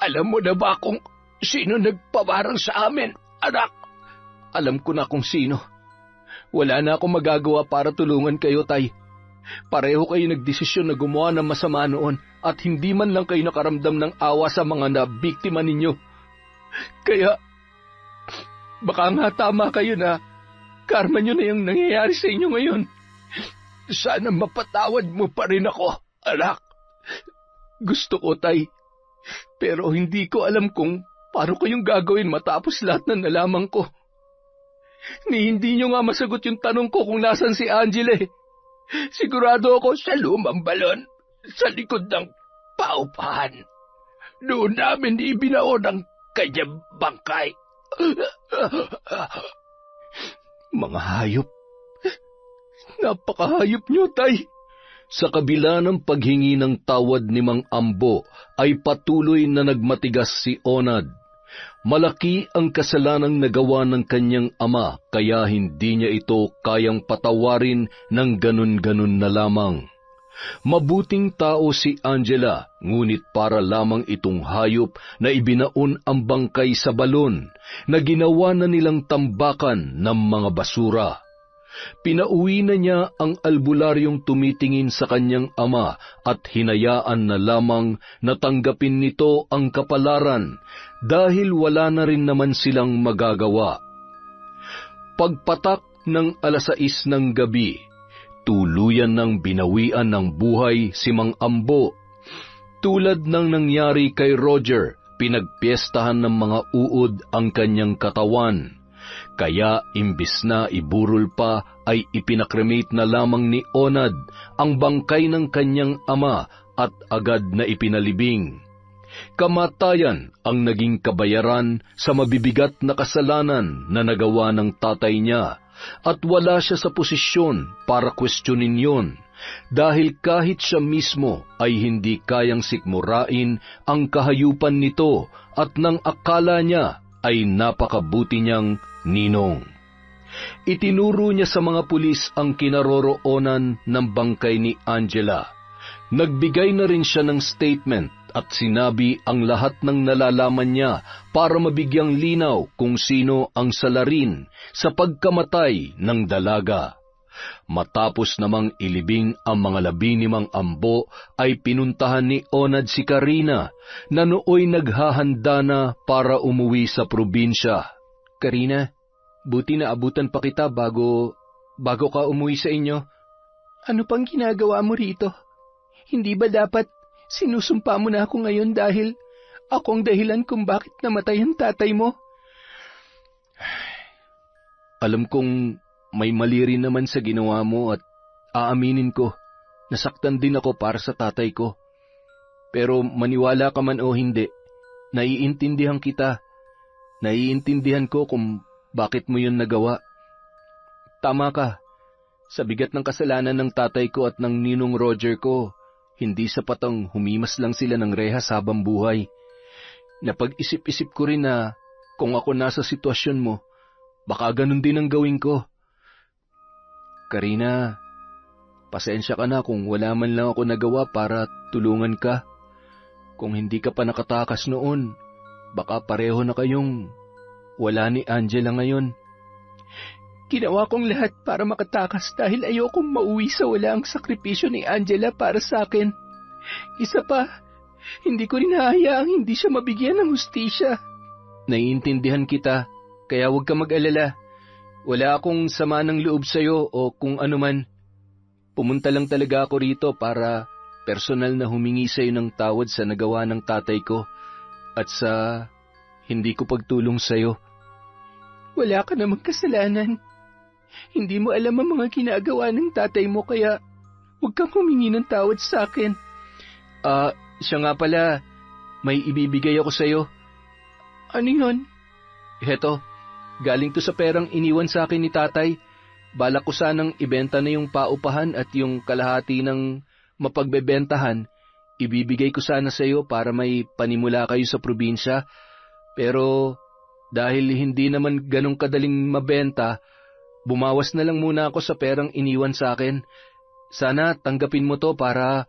Alam mo na ba kung sino nagpabarang sa amin, anak? Alam ko na kung sino. Wala na akong magagawa para tulungan kayo, Tay. Pareho kayo nagdesisyon na gumawa ng masama noon at hindi man lang kayo nakaramdam ng awa sa mga nabiktima ninyo. Kaya, baka nga tama kayo na karma nyo na yung nangyayari sa inyo ngayon. Sana mapatawad mo pa rin ako, anak. Gusto ko, Tay. Pero hindi ko alam kung paano kayong gagawin matapos lahat ng nalaman ko. Hindi nyo nga masagot yung tanong ko kung nasan si Angela eh. Sigurado ako sa lumang balon, sa likod ng paupahan. Doon namin ibinaon ang kanyang bangkay. Mga hayop. Napakahayop nyo, Tay. Sa kabila ng paghingi ng tawad ni Mang Ambo, ay patuloy na nagmatigas si Onad. Malaki ang kasalanang nagawa ng kanyang ama, kaya hindi niya ito kayang patawarin ng ganun-ganun na lamang. Mabuting tao si Angela, ngunit para lamang itong hayop na ibinaon ang bangkay sa balon na ginawa na nilang tambakan ng mga basura. Pinauwi na niya ang albularyong tumitingin sa kanyang ama at hinayaan na lamang na tanggapin nito ang kapalaran dahil wala na rin naman silang magagawa. Pagpatak ng 6:00 ng gabi, tuluyan ng binawian ng buhay si Mang Ambo. Tulad ng nangyari kay Roger, pinagpiestahan ng mga uod ang kanyang katawan. Kaya imbis na iburol pa ay ipinakremate na lamang ni Onad ang bangkay ng kanyang ama at agad na ipinalibing. Kamatayan ang naging kabayaran sa mabibigat na kasalanan na nagawa ng tatay niya at wala siya sa posisyon para kwestiyonin yon dahil kahit siya mismo ay hindi kayang sikmurain ang kahayupan nito at nang akala niya ay napakabuti niyang ninong. Itinuro niya sa mga pulis ang kinaroroonan ng bangkay ni Angela. Nagbigay na rin siya ng statement at sinabi ang lahat ng nalalaman niya para mabigyang linaw kung sino ang salarin sa pagkamatay ng dalaga. Matapos namang ilibing ang mga 15 ambo ay pinuntahan ni Onad si Karina na nooy naghahanda na para umuwi sa probinsya. Karina, buti na abutan pa kita bago ka umuwi sa inyo. Ano pang ginagawa mo rito? Hindi ba dapat sinusumpa mo na ako ngayon dahil akong dahilan kung bakit namatay ang tatay mo? Alam kong may mali rin naman sa ginawa mo at aaminin ko, nasaktan din ako para sa tatay ko. Pero maniwala ka man o hindi, naiintindihan kita. Naiintindihan ko kung bakit mo yun nagawa. Tama ka, sa bigat ng kasalanan ng tatay ko at ng ninong Roger ko, hindi sapat ang humimas lang sila ng rehas habang buhay. Napag-isip-isip ko rin na kung ako nasa sitwasyon mo, baka ganun din ang gawin ko. Karina, pasensya ka na kung wala man lang ako nagawa para tulungan ka. Kung hindi ka pa nakatakas noon, baka pareho na kayong wala ni Angela ngayon. Ginawa kong lahat para makatakas dahil ayokong mauwi sa wala ang sakripisyo ni Angela para sa akin. Isa pa, hindi ko rin hahayaang hindi siya mabigyan ng hustisya. Naiintindihan kita, kaya huwag ka mag-alala. Wala akong sama ng loob sa'yo o kung anuman. Pumunta lang talaga ako rito para personal na humingi sa'yo ng tawad sa nagawa ng tatay ko at sa hindi ko pagtulong sa'yo. Wala ka namang kasalanan. Hindi mo alam ang mga ginagawa ng tatay mo kaya huwag kang humingi ng tawad sa akin. Siya nga pala, may ibibigay ako sa'yo. Ano yun? Heto, galing to sa perang iniwan sa akin ni tatay. Balak ko sanang ibenta na yung paupahan at yung kalahati ng mapagbebentahan. Ibibigay ko sana sa'yo para may panimula kayo sa probinsya. Pero dahil hindi naman ganong kadaling mabenta, bumawas na lang muna ako sa perang iniwan sa akin. Sana tanggapin mo to para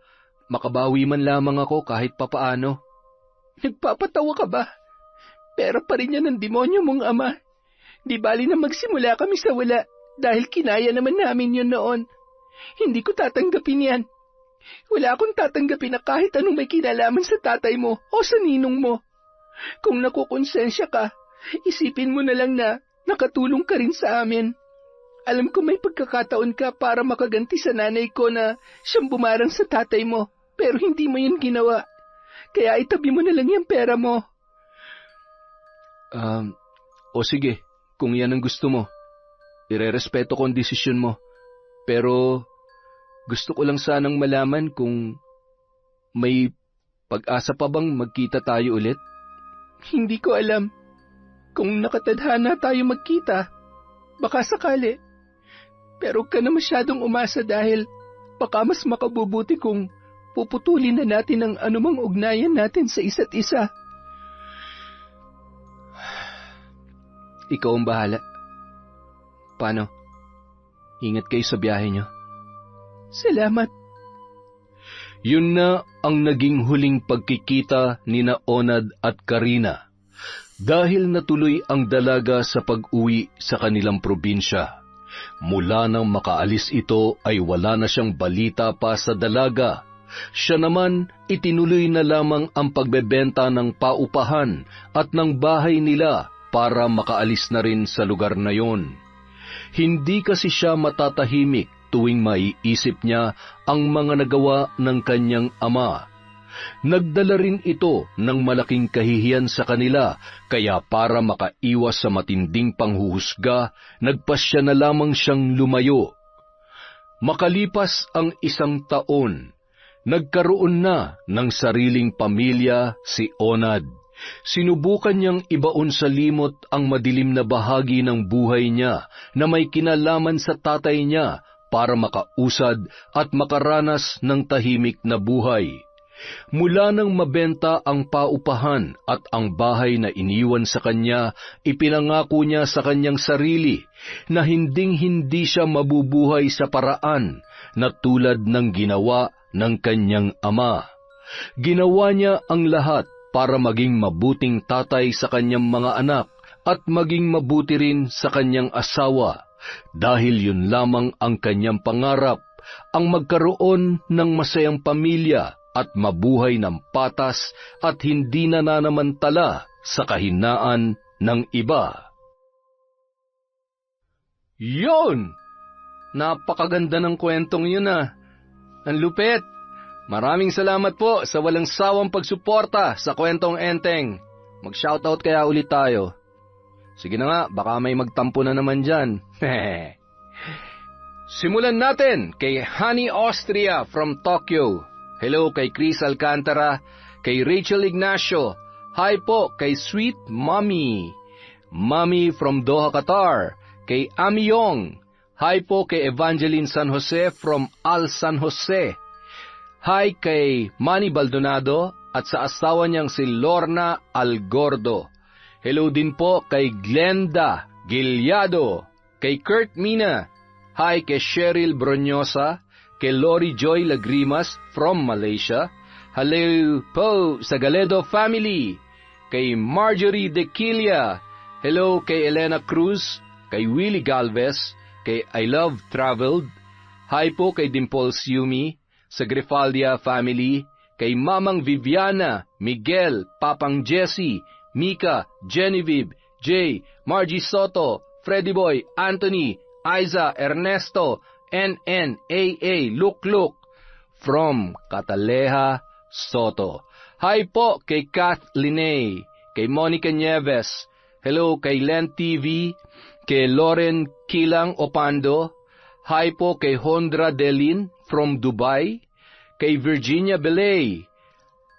makabawi man lamang ako kahit papaano. Nagpapatawa ka ba? Pera pa rin yan ng demonyo mong ama. Di bali na magsimula kami sa wala dahil kinaya naman namin yun noon. Hindi ko tatanggapin yan. Wala akong tatanggapin na kahit anong may kinalaman sa tatay mo o sa ninong mo. Kung nakukonsensya ka, isipin mo na lang na nakatulong ka rin sa amin. Alam ko may pagkakataon ka para makaganti sa nanay ko na siyang bumarang sa tatay mo, pero hindi mo yun ginawa. Kaya itabi mo na lang yung pera mo. O sige, kung yan ang gusto mo. Irerespeto ko ang desisyon mo. Pero gusto ko lang sanang malaman kung may pag-asa pa bang magkita tayo ulit? Hindi ko alam. Kung nakatadhana tayo magkita, baka sakali. Pero ka na masyadong umasa dahil baka mas makabubuti kung puputulin na natin ang anumang ugnayan natin sa isa't isa. Ikaw ang bahala. Paano? Ingat kayo sa biyahe niyo. Salamat. Yun na ang naging huling pagkikita ni Onad at Karina dahil natuloy ang dalaga sa pag-uwi sa kanilang probinsya. Mula nang makaalis ito ay wala na siyang balita pa sa dalaga. Siya naman itinuloy na lamang ang pagbebenta ng paupahan at ng bahay nila para makaalis na rin sa lugar na yon. Hindi kasi siya matatahimik tuwing maiisip niya ang mga nagawa ng kanyang ama. Nagdala rin ito ng malaking kahihiyan sa kanila, kaya para makaiwas sa matinding panghuhusga, nagpasya na lamang siyang lumayo. Makalipas ang 1 taon, nagkaroon na ng sariling pamilya si Onad. Sinubukan niyang ibaon sa limot ang madilim na bahagi ng buhay niya na may kinalaman sa tatay niya para makausad at makaranas ng tahimik na buhay. Mula nang mabenta ang paupahan at ang bahay na iniwan sa kanya, ipinangako niya sa kanyang sarili na hinding-hindi siya mabubuhay sa paraan na tulad ng ginawa ng kanyang ama. Ginawa niya ang lahat para maging mabuting tatay sa kanyang mga anak at maging mabuti rin sa kanyang asawa, dahil yun lamang ang kanyang pangarap, ang magkaroon ng masayang pamilya at mabuhay ng patas at hindi nananamantala sa kahinaan ng iba. Yon! Napakaganda ng kwentong yun ah. Ang lupit! Maraming salamat po sa walang sawang pagsuporta sa Kwentong Enteng. Mag-shoutout kaya ulit tayo. Sige na nga, baka may magtampo na naman dyan. Simulan natin kay Honey Austria from Tokyo. Hello kay Chris Alcantara, kay Rachel Ignacio. Hi po kay Sweet Mommy. Mommy from Doha, Qatar. Kay Ami Yong. Hi po kay Evangeline San Jose from Al San Jose. Hi kay Manny Baldonado at sa asawa niyang si Lorna Algordo. Hello din po kay Glenda Gilyado, kay Kurt Mina. Hi kay Cheryl Bronyosa, kay Lori Joy Lagrimas from Malaysia. Hello po sa Galedo family, kay Marjorie Dequilia. Hello kay Elena Cruz, kay Willie Galvez, kay I Love Traveled. Hi po kay Dimples Yumi, sa Grifaldia family, kay Mamang Viviana, Miguel, Papang Jesse, Mika, Genevieve, Jay, Margie Soto, Freddy Boy, Anthony, Aiza, Ernesto, NN, AA, Luk, from Cataleja, Soto. Hi po kay Kath Linay, kay Monica Nieves. Hello kay Len TV, kay Lauren Kilang Opando. Hi po kay Hondra Delin from Dubai, kay Virginia Belay.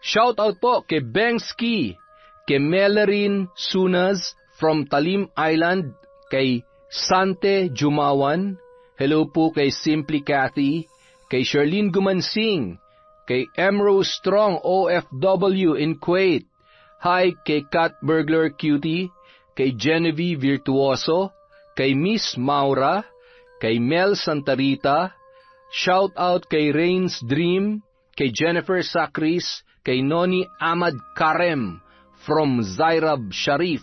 Shout out po kay Bengski, kay Melarin Sunas from Talim Island, kay Sante Jumawan. Hello po kay Simply Cathy, kay Charlene Gumansing, kay Emrose Strong OFW in Kuwait. Hi kay Cat Burglar Cutie, kay Genevieve Virtuoso, kay Miss Maura, kay Mel Santarita. Shout out kay Rain's Dream, kay Jennifer Sacris, kay Noni Ahmad Karem from Zairab Sharif.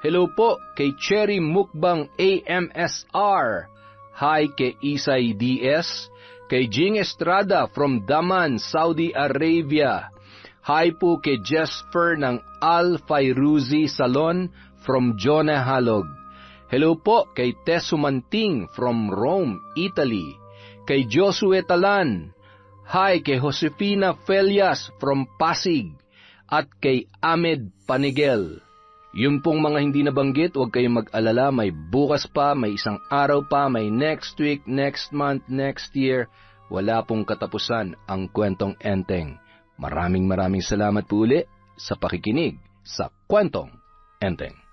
Hello po kay Cherry Mukbang AMSR. Hi kay Isay DS, kay Jing Estrada from Daman, Saudi Arabia. Hi po kay Jesper ng Al Fayruzi Salon from Jonah Halog. Hello po kay Tesu Manting from Rome, Italy. Kay Josue Talan. Hi kay Josefina Felias from Pasig. At kay Ahmed Panigel. Yung pong mga hindi nabanggit, huwag kayong mag-alala, may bukas pa, may isang araw pa, may next week, next month, next year. Wala pong katapusan ang Kwentong Enteng. Maraming salamat po uli sa pakikinig sa Kwentong Enteng.